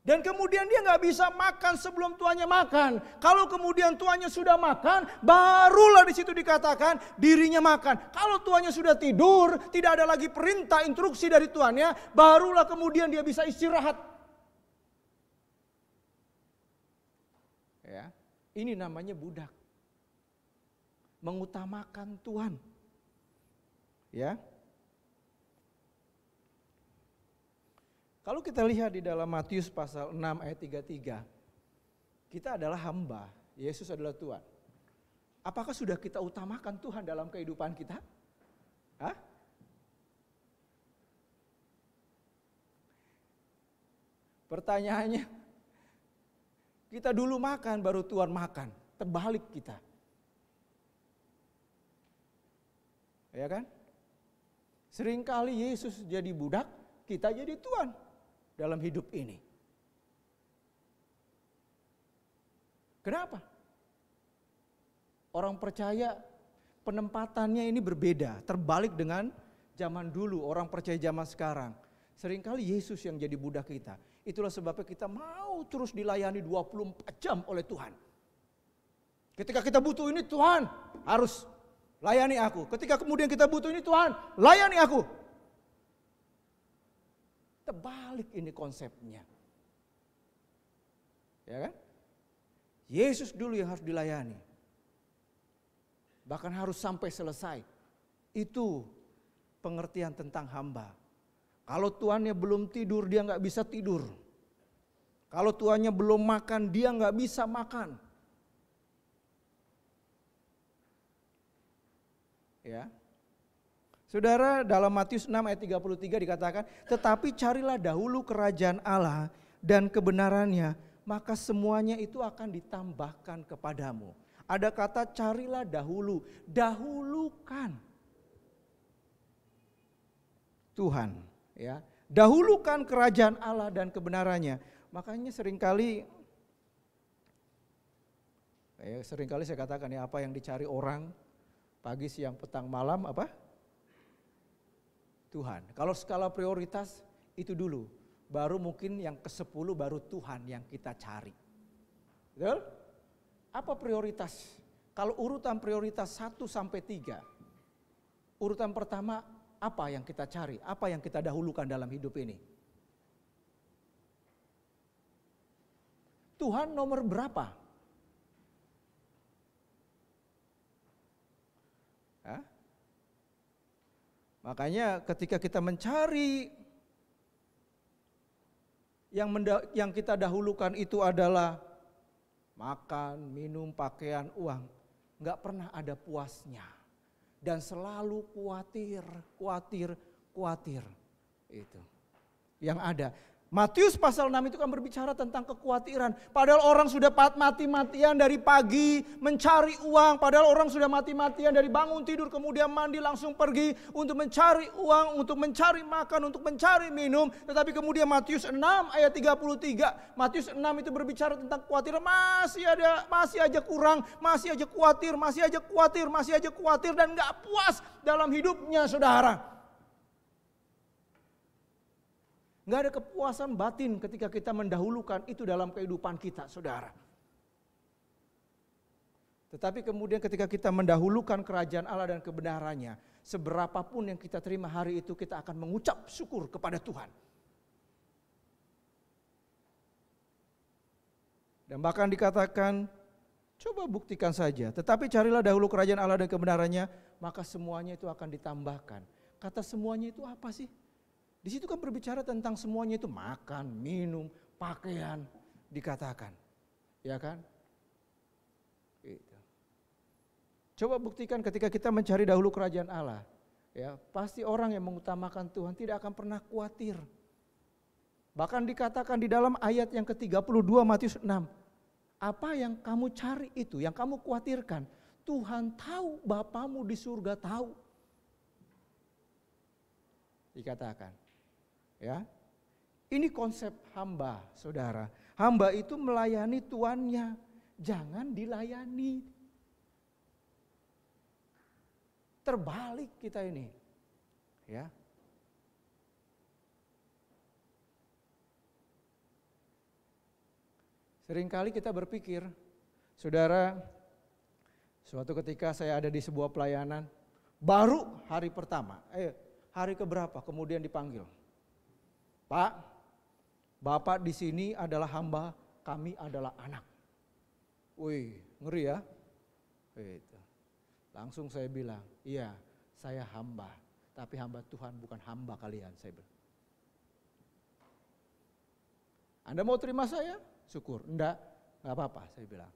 Dan kemudian dia nggak bisa makan sebelum tuannya makan. Kalau kemudian tuannya sudah makan, barulah di situ dikatakan dirinya makan. Kalau tuannya sudah tidur, tidak ada lagi perintah instruksi dari tuannya, barulah kemudian dia bisa istirahat. Ya, ini namanya budak. Mengutamakan Tuhan. Ya. Kalau kita lihat di dalam Matius pasal 6 ayat 33, kita adalah hamba, Yesus adalah Tuhan. Apakah sudah kita utamakan Tuhan dalam kehidupan kita? Hah? Pertanyaannya, kita dulu makan baru Tuhan makan, terbalik kita. Ya kan? Seringkali Yesus jadi budak, kita jadi Tuhan dalam hidup ini. Kenapa? Orang percaya penempatannya ini berbeda, terbalik dengan zaman dulu, orang percaya zaman sekarang. Seringkali Yesus yang jadi budak kita. Itulah sebabnya kita mau terus dilayani 24 jam oleh Tuhan. Ketika kita butuh ini, Tuhan harus layani aku. Ketika kemudian kita butuh ini, Tuhan layani aku. Terbalik ini konsepnya. Ya kan? Yesus dulu yang harus dilayani. Bahkan harus sampai selesai. Itu pengertian tentang hamba. Kalau tuannya belum tidur, dia nggak bisa tidur. Kalau tuannya belum makan, dia nggak bisa makan. Ya. Saudara, dalam Matius 6 ayat 33 dikatakan, tetapi carilah dahulu kerajaan Allah dan kebenarannya, maka semuanya itu akan ditambahkan kepadamu. Ada kata carilah dahulu, dahulukan Tuhan, ya. Dahulukan kerajaan Allah dan kebenarannya. Makanya seringkali saya katakan ya, apa yang dicari orang pagi, siang, petang, malam apa? Tuhan. Kalau skala prioritas itu dulu, baru mungkin yang ke-10 baru Tuhan yang kita cari. Betul? Apa prioritas? Kalau urutan prioritas 1 sampai 3. Urutan pertama apa yang kita cari? Apa yang kita dahulukan dalam hidup ini? Tuhan nomor berapa? Hah? Makanya ketika kita mencari yang kita dahulukan itu adalah makan, minum, pakaian, uang. Enggak pernah ada puasnya. Dan selalu khawatir. Itu yang ada. Matius pasal 6 itu kan berbicara tentang kekhawatiran. Padahal orang sudah mati-matian dari pagi mencari uang. Padahal orang sudah mati-matian dari bangun tidur kemudian mandi langsung pergi untuk mencari uang, untuk mencari makan, untuk mencari minum. Tetapi kemudian Matius 6 ayat 33. Matius 6 itu berbicara tentang kekhawatiran. Masih aja kurang, masih aja khawatir dan gak puas dalam hidupnya, saudara. Gak ada kepuasan batin ketika kita mendahulukan itu dalam kehidupan kita, saudara. Tetapi kemudian ketika kita mendahulukan kerajaan Allah dan kebenarannya, seberapapun yang kita terima hari itu kita akan mengucap syukur kepada Tuhan. Dan bahkan dikatakan, coba buktikan saja. Tetapi carilah dahulu kerajaan Allah dan kebenarannya, maka semuanya itu akan ditambahkan. Kata semuanya itu apa sih? Di situ kan berbicara tentang semuanya itu makan, minum, pakaian dikatakan. Ya kan? Gitu. Coba buktikan ketika kita mencari dahulu kerajaan Allah. Ya, pasti orang yang mengutamakan Tuhan tidak akan pernah khawatir. Bahkan dikatakan di dalam ayat yang ke-32 Matius 6. Apa yang kamu cari itu, yang kamu khawatirkan, Tuhan tahu, Bapamu di surga tahu. Dikatakan. Ya, ini konsep hamba, saudara. Hamba itu melayani tuannya, jangan dilayani. Terbalik kita ini, ya. Seringkali kita berpikir, saudara, suatu ketika saya ada di sebuah pelayanan, baru hari pertama, hari keberapa kemudian dipanggil. Pak, Bapak di sini adalah hamba, kami adalah anak. Wih, ngeri ya. Gitu. Langsung saya bilang, iya saya hamba, tapi hamba Tuhan bukan hamba kalian, saya bilang. Anda mau terima saya? Syukur. Enggak apa-apa, saya bilang.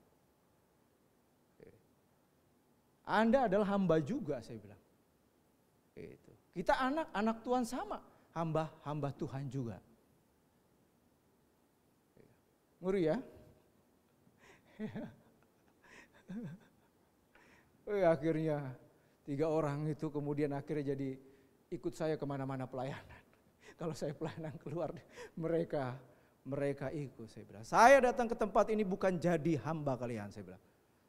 Anda adalah hamba juga, saya bilang. Gitu. Kita anak Tuhan sama. Hamba Tuhan juga. Ngeri ya. Akhirnya 3 orang itu kemudian akhirnya jadi ikut saya kemana-mana pelayanan. Kalau saya pelayanan keluar mereka ikut, saya bilang. Saya datang ke tempat ini bukan jadi hamba kalian, saya bilang.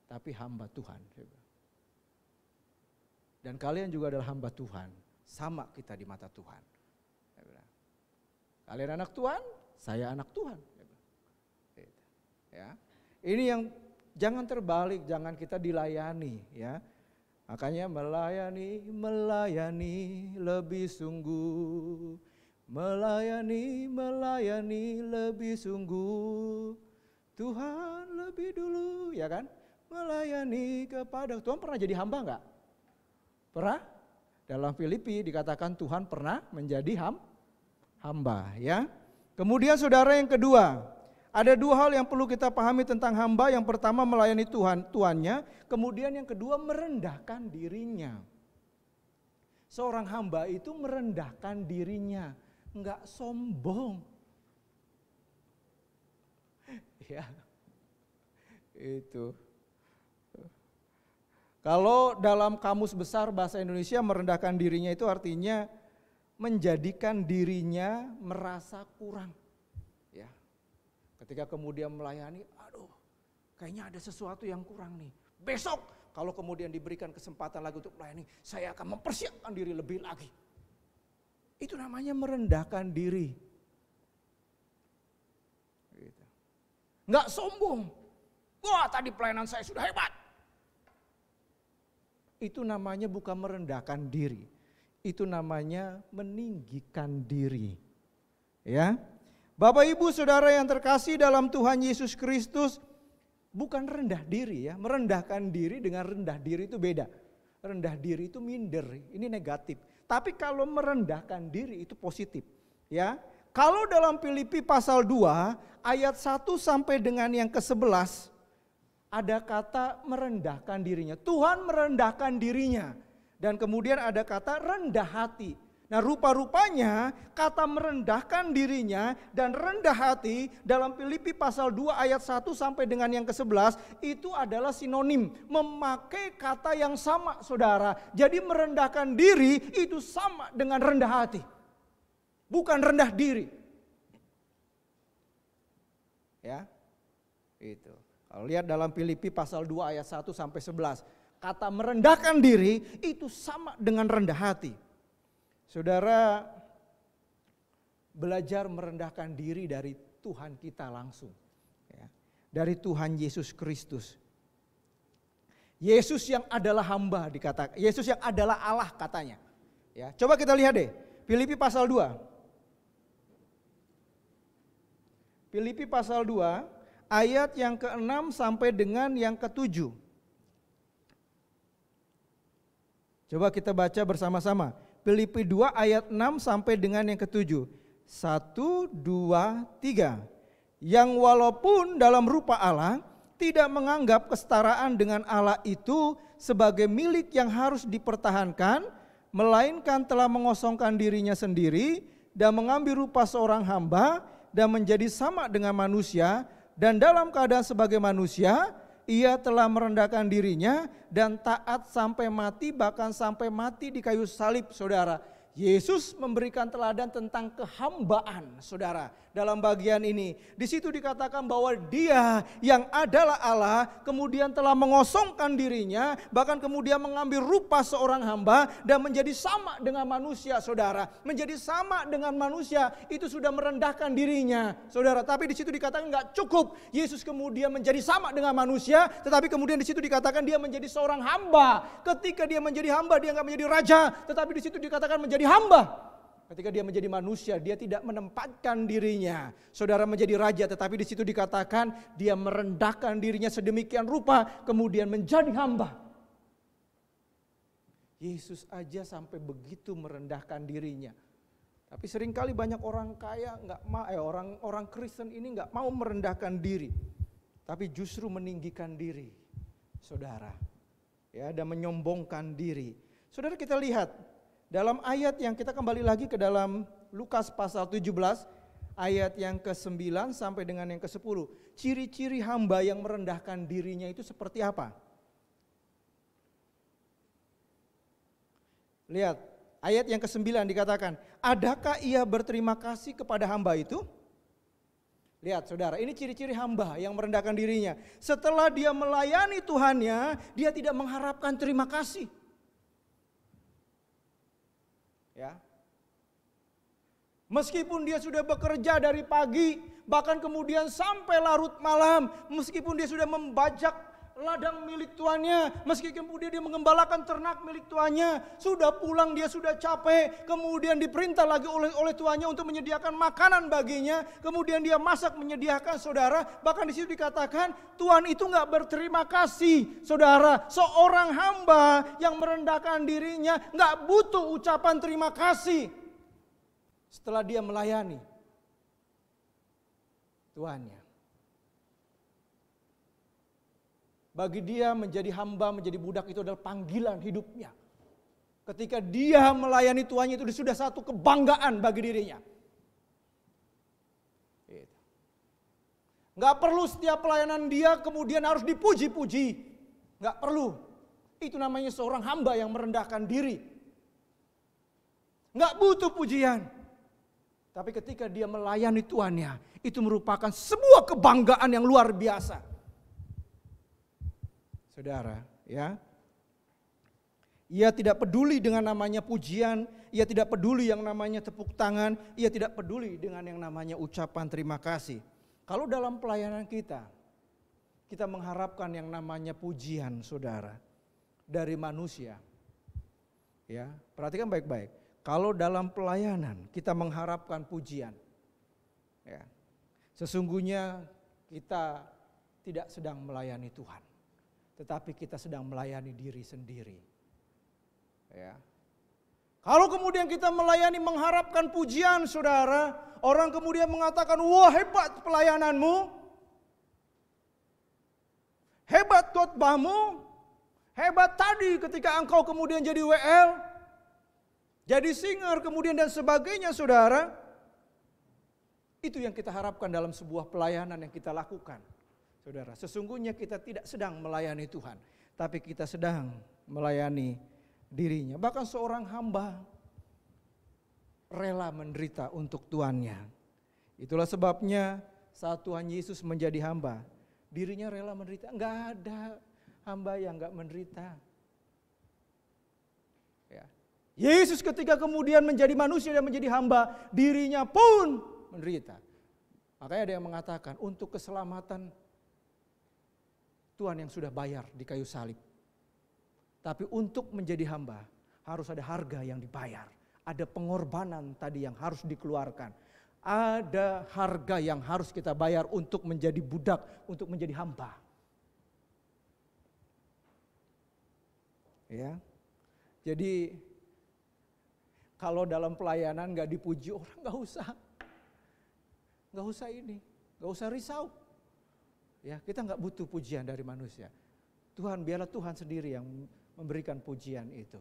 Tapi hamba Tuhan, saya bilang. Dan kalian juga adalah hamba Tuhan. Sama kita di mata Tuhan. Kalian anak Tuhan, saya anak Tuhan. Ya. Ini yang jangan terbalik, jangan kita dilayani. Ya. Makanya melayani lebih sungguh. Melayani lebih sungguh. Tuhan lebih dulu, ya kan? Melayani kepada Tuhan. Pernah jadi hamba enggak? Pernah? Dalam Filipi dikatakan Tuhan pernah menjadi hamba, ya. Kemudian saudara yang kedua, ada 2 hal yang perlu kita pahami tentang hamba. Yang pertama melayani tuannya, kemudian yang kedua merendahkan dirinya. Seorang hamba itu merendahkan dirinya, enggak sombong. Ya. Itu. Kalau dalam kamus besar bahasa Indonesia merendahkan dirinya itu artinya menjadikan dirinya merasa kurang. Ya. Ketika kemudian melayani, aduh kayaknya ada sesuatu yang kurang nih. Besok kalau kemudian diberikan kesempatan lagi untuk melayani, saya akan mempersiapkan diri lebih lagi. Itu namanya merendahkan diri. Gitu. Nggak sombong. Wah tadi pelayanan saya sudah hebat. Itu namanya bukan merendahkan diri. Itu namanya meninggikan diri. Ya. Bapak Ibu Saudara yang terkasih dalam Tuhan Yesus Kristus, bukan rendah diri ya. Merendahkan diri dengan rendah diri itu beda. Rendah diri itu minder, ini negatif. Tapi kalau merendahkan diri itu positif. Ya. Kalau dalam Filipi pasal 2 ayat 1 sampai dengan yang ke-11 ada kata merendahkan dirinya. Tuhan merendahkan dirinya. Dan kemudian ada kata rendah hati. Nah rupa-rupanya kata merendahkan dirinya dan rendah hati dalam Filipi pasal 2 ayat 1 sampai dengan yang ke-11 itu adalah sinonim. Memakai kata yang sama saudara. Jadi merendahkan diri itu sama dengan rendah hati. Bukan rendah diri. Ya, itu. Kalau lihat dalam Filipi pasal 2 ayat 1 sampai 11. Kata merendahkan diri itu sama dengan rendah hati. Saudara belajar merendahkan diri dari Tuhan kita langsung. Ya, dari Tuhan Yesus Kristus. Yesus yang adalah hamba dikatakan. Yesus yang adalah Allah katanya. Ya, coba kita lihat deh. Filipi pasal 2. Filipi pasal 2 ayat yang ke-6 sampai dengan yang ke-7. Coba kita baca bersama-sama. Filipi 2 ayat 6 sampai dengan yang ke-7. 1, 2, 3. Yang walaupun dalam rupa Allah tidak menganggap kesetaraan dengan Allah itu sebagai milik yang harus dipertahankan, melainkan telah mengosongkan dirinya sendiri dan mengambil rupa seorang hamba dan menjadi sama dengan manusia, dan dalam keadaan sebagai manusia ia telah merendahkan dirinya dan taat sampai mati, bahkan sampai mati di kayu salib saudara. Yesus memberikan teladan tentang kehambaan saudara dalam bagian ini. Di situ dikatakan bahwa dia yang adalah Allah kemudian telah mengosongkan dirinya, bahkan kemudian mengambil rupa seorang hamba dan menjadi sama dengan manusia saudara. Menjadi sama dengan manusia itu sudah merendahkan dirinya saudara. Tapi di situ dikatakan nggak cukup. Yesus kemudian menjadi sama dengan manusia, tetapi kemudian di situ dikatakan dia menjadi seorang hamba. Ketika dia menjadi hamba dia nggak menjadi raja, tetapi di situ dikatakan menjadi hamba. Ketika dia menjadi manusia, dia tidak menempatkan dirinya saudara menjadi raja, tetapi di situ dikatakan dia merendahkan dirinya sedemikian rupa kemudian menjadi hamba. Yesus aja sampai begitu merendahkan dirinya. Tapi seringkali banyak orang kaya orang Kristen ini nggak mau merendahkan diri, tapi justru meninggikan diri, saudara, ya, dan menyombongkan diri. Saudara kita lihat dalam ayat yang kita kembali lagi ke dalam Lukas pasal 17 ayat yang ke-9 sampai dengan yang ke-10. Ciri-ciri hamba yang merendahkan dirinya itu seperti apa? Lihat ayat yang ke-9 dikatakan, adakah ia berterima kasih kepada hamba itu? Lihat saudara, ini ciri-ciri hamba yang merendahkan dirinya. Setelah dia melayani Tuhannya, dia tidak mengharapkan terima kasih. Ya. Meskipun dia sudah bekerja dari pagi, bahkan kemudian sampai larut malam, meskipun dia sudah membajak ladang milik tuannya, meskipun kemudian dia mengembalakan ternak milik tuannya, sudah pulang dia sudah capek, kemudian diperintah lagi oleh tuannya untuk menyediakan makanan baginya, kemudian dia masak menyediakan saudara, bahkan di situ dikatakan Tuhan itu nggak berterima kasih saudara. Seorang hamba yang merendahkan dirinya nggak butuh ucapan terima kasih setelah dia melayani tuannya. Bagi dia menjadi hamba, menjadi budak itu adalah panggilan hidupnya. Ketika dia melayani Tuhannya itu sudah satu kebanggaan bagi dirinya. Gak perlu setiap pelayanan dia kemudian harus dipuji-puji. Gak perlu. Itu namanya seorang hamba yang merendahkan diri. Nggak butuh pujian. Tapi ketika dia melayani Tuhannya, itu merupakan sebuah kebanggaan yang luar biasa. Saudara, ya. Ia tidak peduli dengan namanya pujian, ia tidak peduli yang namanya tepuk tangan, ia tidak peduli dengan yang namanya ucapan terima kasih. Kalau dalam pelayanan kita mengharapkan yang namanya pujian, saudara, dari manusia. Ya, perhatikan baik-baik. Kalau dalam pelayanan kita mengharapkan pujian, ya, sesungguhnya kita tidak sedang melayani Tuhan, tetapi kita sedang melayani diri sendiri. Ya. Kalau kemudian kita melayani mengharapkan pujian, saudara, orang kemudian mengatakan, wah hebat pelayananmu, hebat khotbahmu, hebat tadi ketika engkau kemudian jadi WL, jadi singer kemudian dan sebagainya, saudara. Itu yang kita harapkan dalam sebuah pelayanan yang kita lakukan. Saudara, sesungguhnya kita tidak sedang melayani Tuhan, tapi kita sedang melayani dirinya. Bahkan seorang hamba rela menderita untuk Tuhannya. Itulah sebabnya saat Tuhan Yesus menjadi hamba, dirinya rela menderita. Enggak ada hamba yang enggak menderita. Ya. Yesus ketika kemudian menjadi manusia dan menjadi hamba, dirinya pun menderita. Makanya ada yang mengatakan untuk keselamatan Tuhan yang sudah bayar di kayu salib. Tapi untuk menjadi hamba harus ada harga yang dibayar. Ada pengorbanan tadi yang harus dikeluarkan. Ada harga yang harus kita bayar untuk menjadi budak, untuk menjadi hamba. Ya. Jadi kalau dalam pelayanan gak dipuji orang, gak usah ini, gak usah risau. Ya, kita gak butuh pujian dari manusia. Biarlah Tuhan sendiri yang memberikan pujian itu.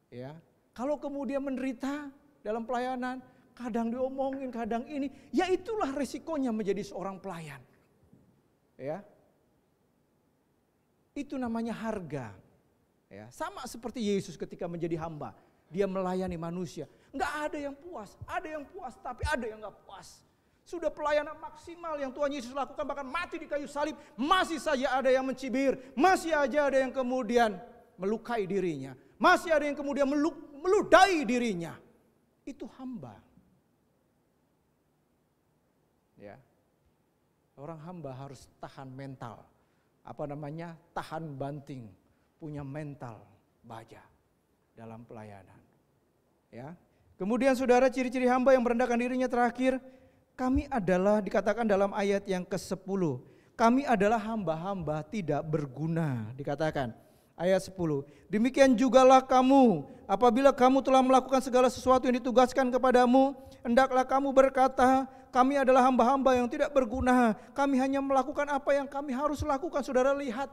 Ya, kalau kemudian menderita dalam pelayanan, kadang diomongin, kadang ini, ya itulah resikonya menjadi seorang pelayan. Ya, itu namanya harga. Ya, sama seperti Yesus ketika menjadi hamba. Dia melayani manusia. Enggak ada yang puas. Ada yang puas tapi ada yang enggak puas. Sudah pelayanan maksimal yang Tuhan Yesus lakukan, bahkan mati di kayu salib. Masih saja ada yang mencibir. Masih aja ada yang kemudian melukai dirinya. Masih ada yang kemudian meludahi dirinya. Itu hamba. Ya. Orang hamba harus tahan mental. Tahan banting. Punya mental baja dalam pelayanan. Ya. Kemudian saudara, ciri-ciri hamba yang merendahkan dirinya terakhir, kami adalah dikatakan dalam ayat yang ke-10. Kami adalah hamba-hamba tidak berguna, dikatakan. Ayat 10. Demikian jugalah kamu, apabila kamu telah melakukan segala sesuatu yang ditugaskan kepadamu, hendaklah kamu berkata, kami adalah hamba-hamba yang tidak berguna. Kami hanya melakukan apa yang kami harus lakukan. Saudara lihat.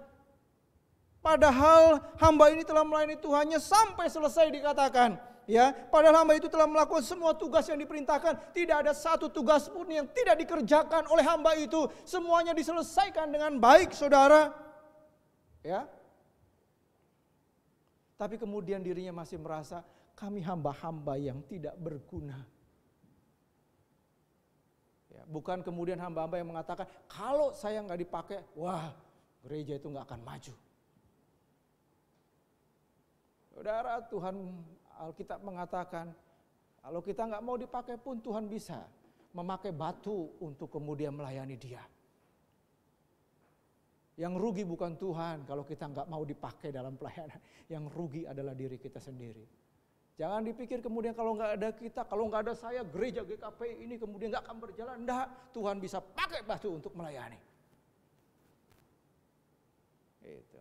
Padahal hamba ini telah melayani Tuhannya sampai selesai dikatakan. Ya, padahal hamba itu telah melakukan semua tugas yang diperintahkan. Tidak ada satu tugas pun yang tidak dikerjakan oleh hamba itu. Semuanya diselesaikan dengan baik, saudara. Ya. Tapi kemudian dirinya masih merasa kami hamba-hamba yang tidak berguna. Ya, bukan kemudian hamba-hamba yang mengatakan kalau saya nggak dipakai, wah gereja itu nggak akan maju. Saudara, Tuhan Alkitab mengatakan kalau kita nggak mau dipakai pun Tuhan bisa memakai batu untuk kemudian melayani Dia. Yang rugi bukan Tuhan kalau kita nggak mau dipakai dalam pelayanan. Yang rugi adalah diri kita sendiri. Jangan dipikir kemudian kalau nggak ada kita, kalau nggak ada saya, gereja GKP ini kemudian nggak akan berjalan. Enggak, Tuhan bisa pakai batu untuk melayani. Itu.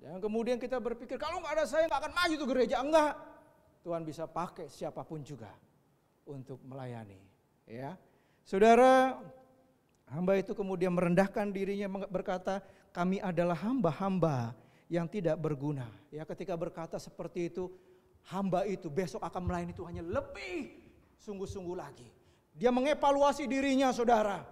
Jangan kemudian kita berpikir kalau nggak ada saya nggak akan maju tuh gereja. Enggak, Tuhan bisa pakai siapapun juga untuk melayani. Ya, saudara, hamba itu kemudian merendahkan dirinya berkata, kami adalah hamba-hamba yang tidak berguna. Ya, ketika berkata seperti itu, hamba itu besok akan melayani Tuhannya lebih sungguh-sungguh lagi. Dia mengevaluasi dirinya, saudara.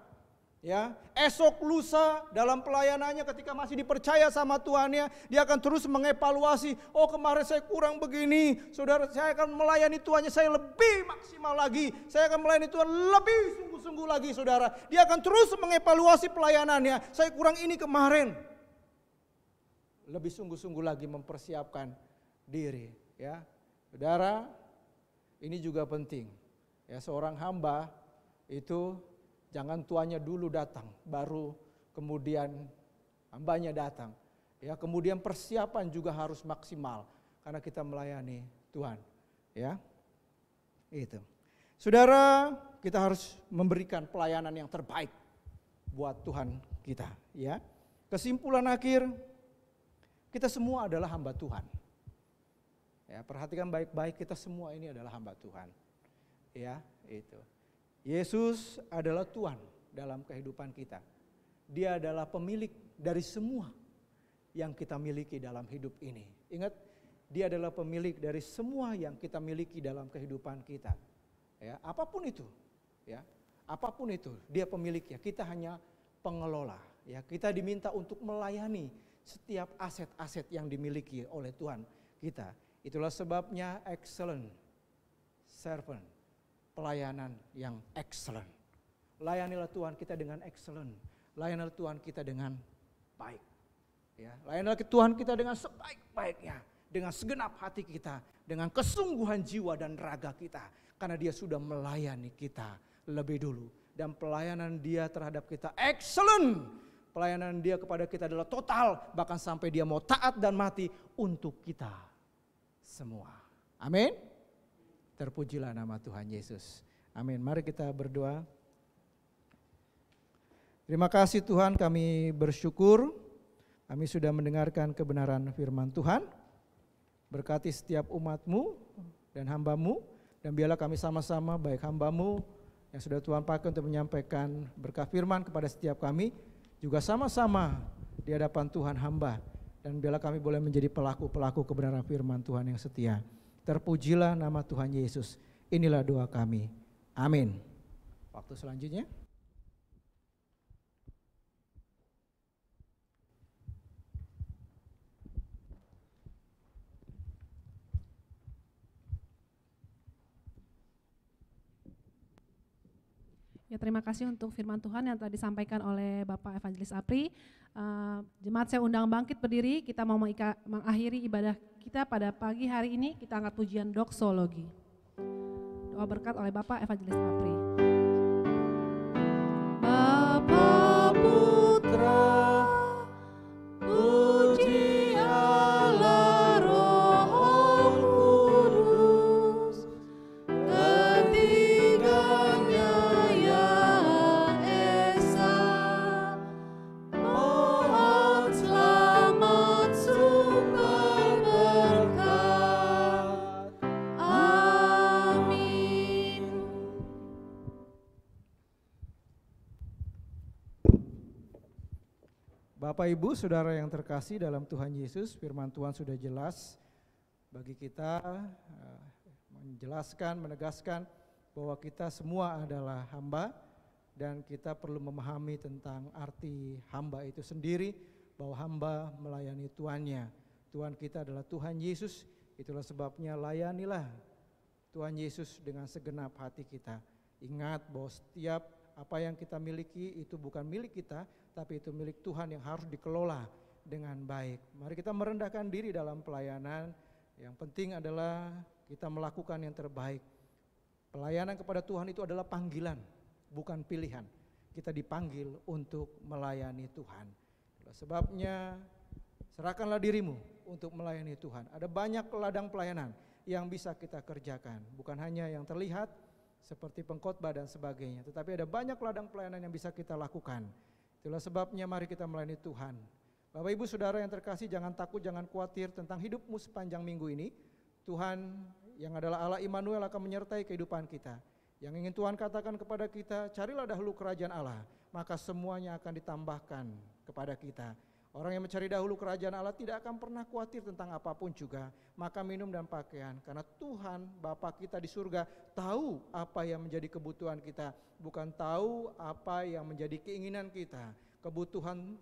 Ya, esok lusa dalam pelayanannya ketika masih dipercaya sama Tuhannya, dia akan terus mengevaluasi, oh kemarin saya kurang begini, saudara, saya akan melayani Tuhannya, saya lebih maksimal lagi, saya akan melayani Tuhan lebih sungguh-sungguh lagi, saudara. Dia akan terus mengevaluasi pelayanannya, saya kurang ini kemarin. Lebih sungguh-sungguh lagi mempersiapkan diri, ya. Saudara, ini juga penting. Ya, seorang hamba itu jangan tuannya dulu datang, baru kemudian hambanya datang. Ya, kemudian persiapan juga harus maksimal karena kita melayani Tuhan. Ya, itu. Saudara, kita harus memberikan pelayanan yang terbaik buat Tuhan kita. Ya, kesimpulan akhir, kita semua adalah hamba Tuhan. Ya, perhatikan baik-baik, kita semua ini adalah hamba Tuhan. Ya, itu. Yesus adalah Tuhan dalam kehidupan kita. Dia adalah pemilik dari semua yang kita miliki dalam hidup ini. Ingat, dia adalah pemilik dari semua yang kita miliki dalam kehidupan kita. Ya, apapun itu, ya, apapun itu, dia pemiliknya. Kita hanya pengelola. Ya, kita diminta untuk melayani setiap aset-aset yang dimiliki oleh Tuhan kita. Itulah sebabnya excellent servant. Pelayanan yang excellent. Layanilah Tuhan kita dengan excellent. Layanilah Tuhan kita dengan baik. Ya, layanilah Tuhan kita dengan sebaik-baiknya, dengan segenap hati kita, dengan kesungguhan jiwa dan raga kita, karena dia sudah melayani kita lebih dulu, dan pelayanan dia terhadap kita excellent. Pelayanan dia kepada kita adalah total, bahkan sampai dia mau taat dan mati untuk kita semua. Amin. Terpujilah nama Tuhan Yesus. Amin. Mari kita berdoa. Terima kasih Tuhan, kami bersyukur. Kami sudah mendengarkan kebenaran firman Tuhan. Berkati setiap umat-Mu dan hamba-Mu. Dan biarlah kami sama-sama, baik hamba-Mu yang sudah Tuhan pakai untuk menyampaikan berkat firman kepada setiap kami, juga sama-sama di hadapan Tuhan hamba. Dan biarlah kami boleh menjadi pelaku-pelaku kebenaran firman Tuhan yang setia. Terpujilah nama Tuhan Yesus. Inilah doa kami. Amin. Waktu selanjutnya. Ya, terima kasih untuk firman Tuhan yang tadi disampaikan oleh Bapak Evangelis Apri. Jemaat saya undang bangkit berdiri, kita mau mengakhiri ibadah kita pada pagi hari ini, kita angkat pujian doksologi. Doa berkat oleh Bapak Evangelis Apri. Bapa Putra, puji Allah Roh Kudus, ketiganya yang esa, mohon selamat sumber berkat. Amin. Bapak Ibu Saudara yang terkasih dalam Tuhan Yesus, firman Tuhan sudah jelas bagi kita, menjelaskan, menegaskan bahwa kita semua adalah hamba dan kita perlu memahami tentang arti hamba itu sendiri, bahwa hamba melayani Tuannya. Tuhan kita adalah Tuhan Yesus, itulah sebabnya layanilah Tuhan Yesus dengan segenap hati kita. Ingat bahwa setiap apa yang kita miliki itu bukan milik kita, tapi itu milik Tuhan yang harus dikelola dengan baik. Mari kita merendahkan diri dalam pelayanan. Yang penting adalah kita melakukan yang terbaik. Pelayanan kepada Tuhan itu adalah panggilan, bukan pilihan. Kita dipanggil untuk melayani Tuhan. Sebabnya serahkanlah dirimu untuk melayani Tuhan. Ada banyak ladang pelayanan yang bisa kita kerjakan, bukan hanya yang terlihat seperti pengkhotbah dan sebagainya, tetapi ada banyak ladang pelayanan yang bisa kita lakukan. Itulah sebabnya mari kita melayani Tuhan. Bapak Ibu Saudara yang terkasih, jangan takut, jangan khawatir tentang hidupmu sepanjang minggu ini. Tuhan yang adalah Allah Immanuel akan menyertai kehidupan kita. Yang ingin Tuhan katakan kepada kita, carilah dahulu kerajaan Allah, maka semuanya akan ditambahkan kepada kita. Orang yang mencari dahulu kerajaan Allah tidak akan pernah khawatir tentang apapun juga, makan, minum, dan pakaian. Karena Tuhan Bapa kita di surga tahu apa yang menjadi kebutuhan kita, bukan tahu apa yang menjadi keinginan kita. Kebutuhan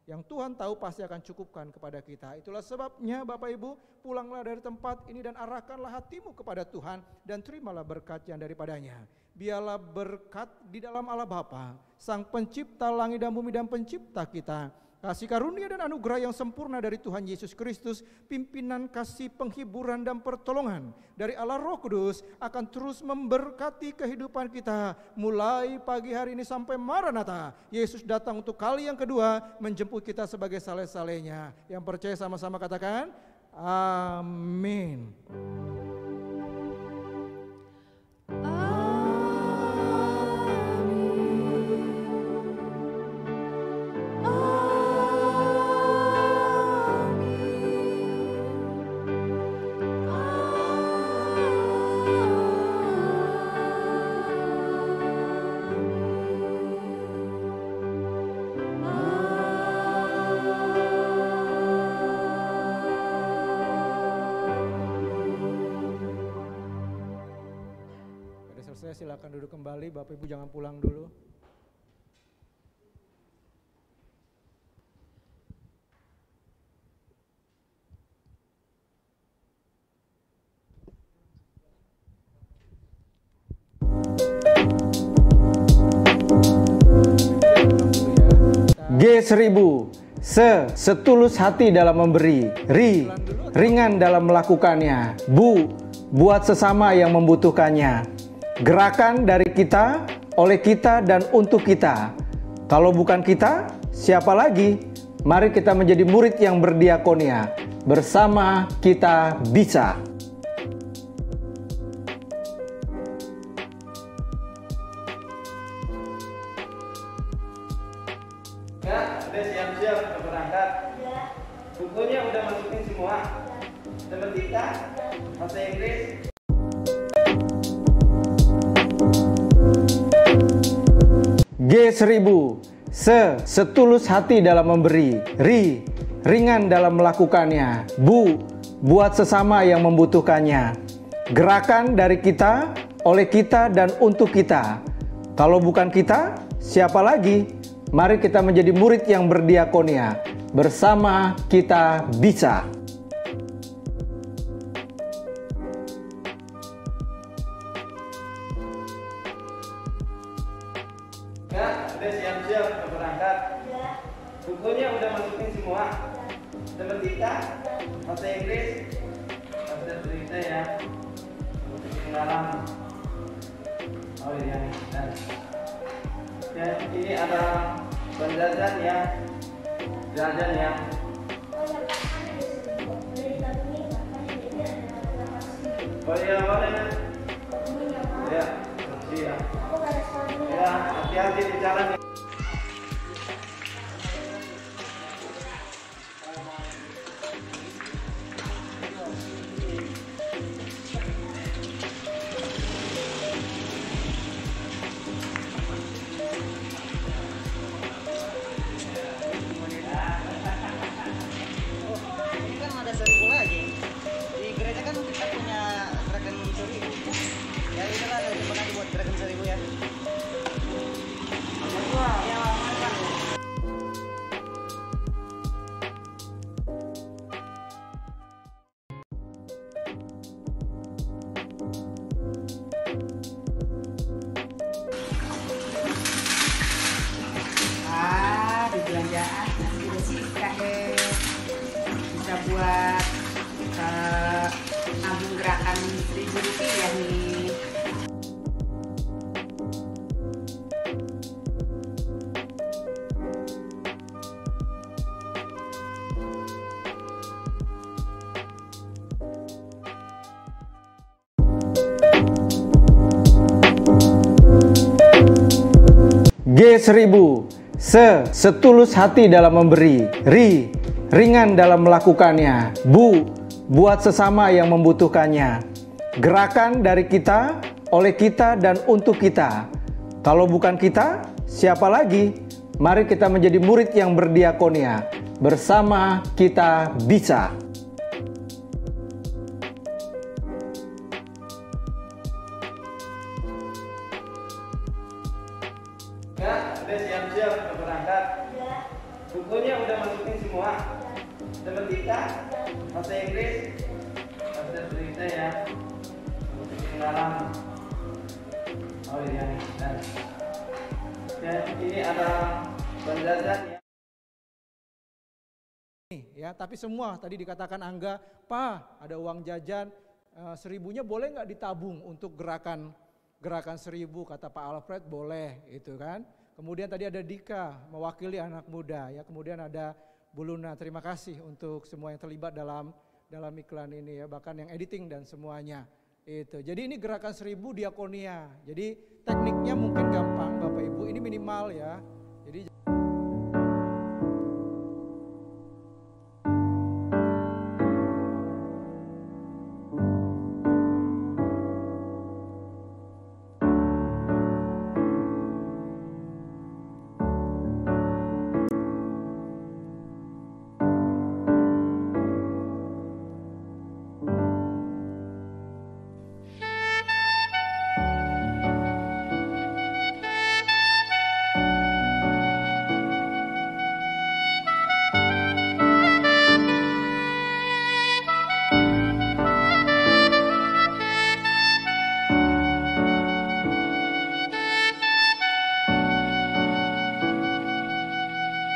yang Tuhan tahu pasti akan cukupkan kepada kita. Itulah sebabnya Bapak Ibu, pulanglah dari tempat ini dan arahkanlah hatimu kepada Tuhan dan terimalah berkat yang daripadanya. Biarlah berkat di dalam Allah Bapa, Sang Pencipta langit dan bumi dan Pencipta kita, kasih karunia dan anugerah yang sempurna dari Tuhan Yesus Kristus, pimpinan kasih, penghiburan dan pertolongan dari Allah Roh Kudus akan terus memberkati kehidupan kita mulai pagi hari ini sampai Maranatha. Yesus datang untuk kali yang kedua menjemput kita sebagai saleh-salehnya. Yang percaya sama-sama katakan amin. Silakan duduk kembali, Bapak Ibu jangan pulang dulu. G1000 setulus hati dalam memberi, ringan dalam melakukannya, buat sesama yang membutuhkannya. Gerakan dari kita, oleh kita, dan untuk kita. Kalau bukan kita, siapa lagi? Mari kita menjadi murid yang berdiakonia. Bersama kita bisa. Ya, udah siap-siap untuk berangkat? Ya. Bukunya udah masukin semua? Matematika? Bahasa Inggris? G1000 setulus hati dalam memberi, ringan dalam melakukannya, buat sesama yang membutuhkannya. Gerakan dari kita, oleh kita, dan untuk kita. Kalau bukan kita, siapa lagi? Mari kita menjadi murid yang berdiakonia. Bersama kita bisa. Ya, udah siap-siap untuk berangkat? Ya. Bukunya udah masukin semua? Matematika? Bahasa Inggris? Bahasa Indonesia ya. Ketinggalan. Oh iya. Ya, ini ada penjajan ya. Jajan ya. Oh iya, boleh kan? Ya, makasih ya. Ya, hati-hati di jalan. Ini kan ada 1000 lagi. Di gereja kan kita punya gerakan 1000. Ya itulah, terima kasih buat gerakan 1000 ya. Di belanjaan nanti udah sisa deh, bisa buat nabung gerakan 1000 rupiah nih. G1000 setulus hati dalam memberi, ringan dalam melakukannya, buat sesama yang membutuhkannya. Gerakan dari kita, oleh kita, dan untuk kita. Kalau bukan kita, siapa lagi? Mari kita menjadi murid yang berdiakonia. Bersama kita bisa. Kak, udah siap-siap untuk berangkat? Bukunya udah masukin semua? Sepertika, bahasa Inggris, bahasa cerita ya. Ketinggalan. Oh iya nih. Dan ini ada penjajan ya. Ya, tapi semua tadi dikatakan Angga, Pak, ada uang jajan 1.000-nya boleh nggak ditabung untuk gerakan 1.000, kata Pak Alfred boleh, itu kan. Kemudian tadi ada Dika mewakili anak muda, ya. Kemudian ada Bu Luna, terima kasih untuk semua yang terlibat dalam iklan ini ya, bahkan yang editing dan semuanya. Itu. Jadi ini gerakan 1.000 diakonia. Jadi tekniknya mungkin gampang Bapak Ibu, ini minimal ya.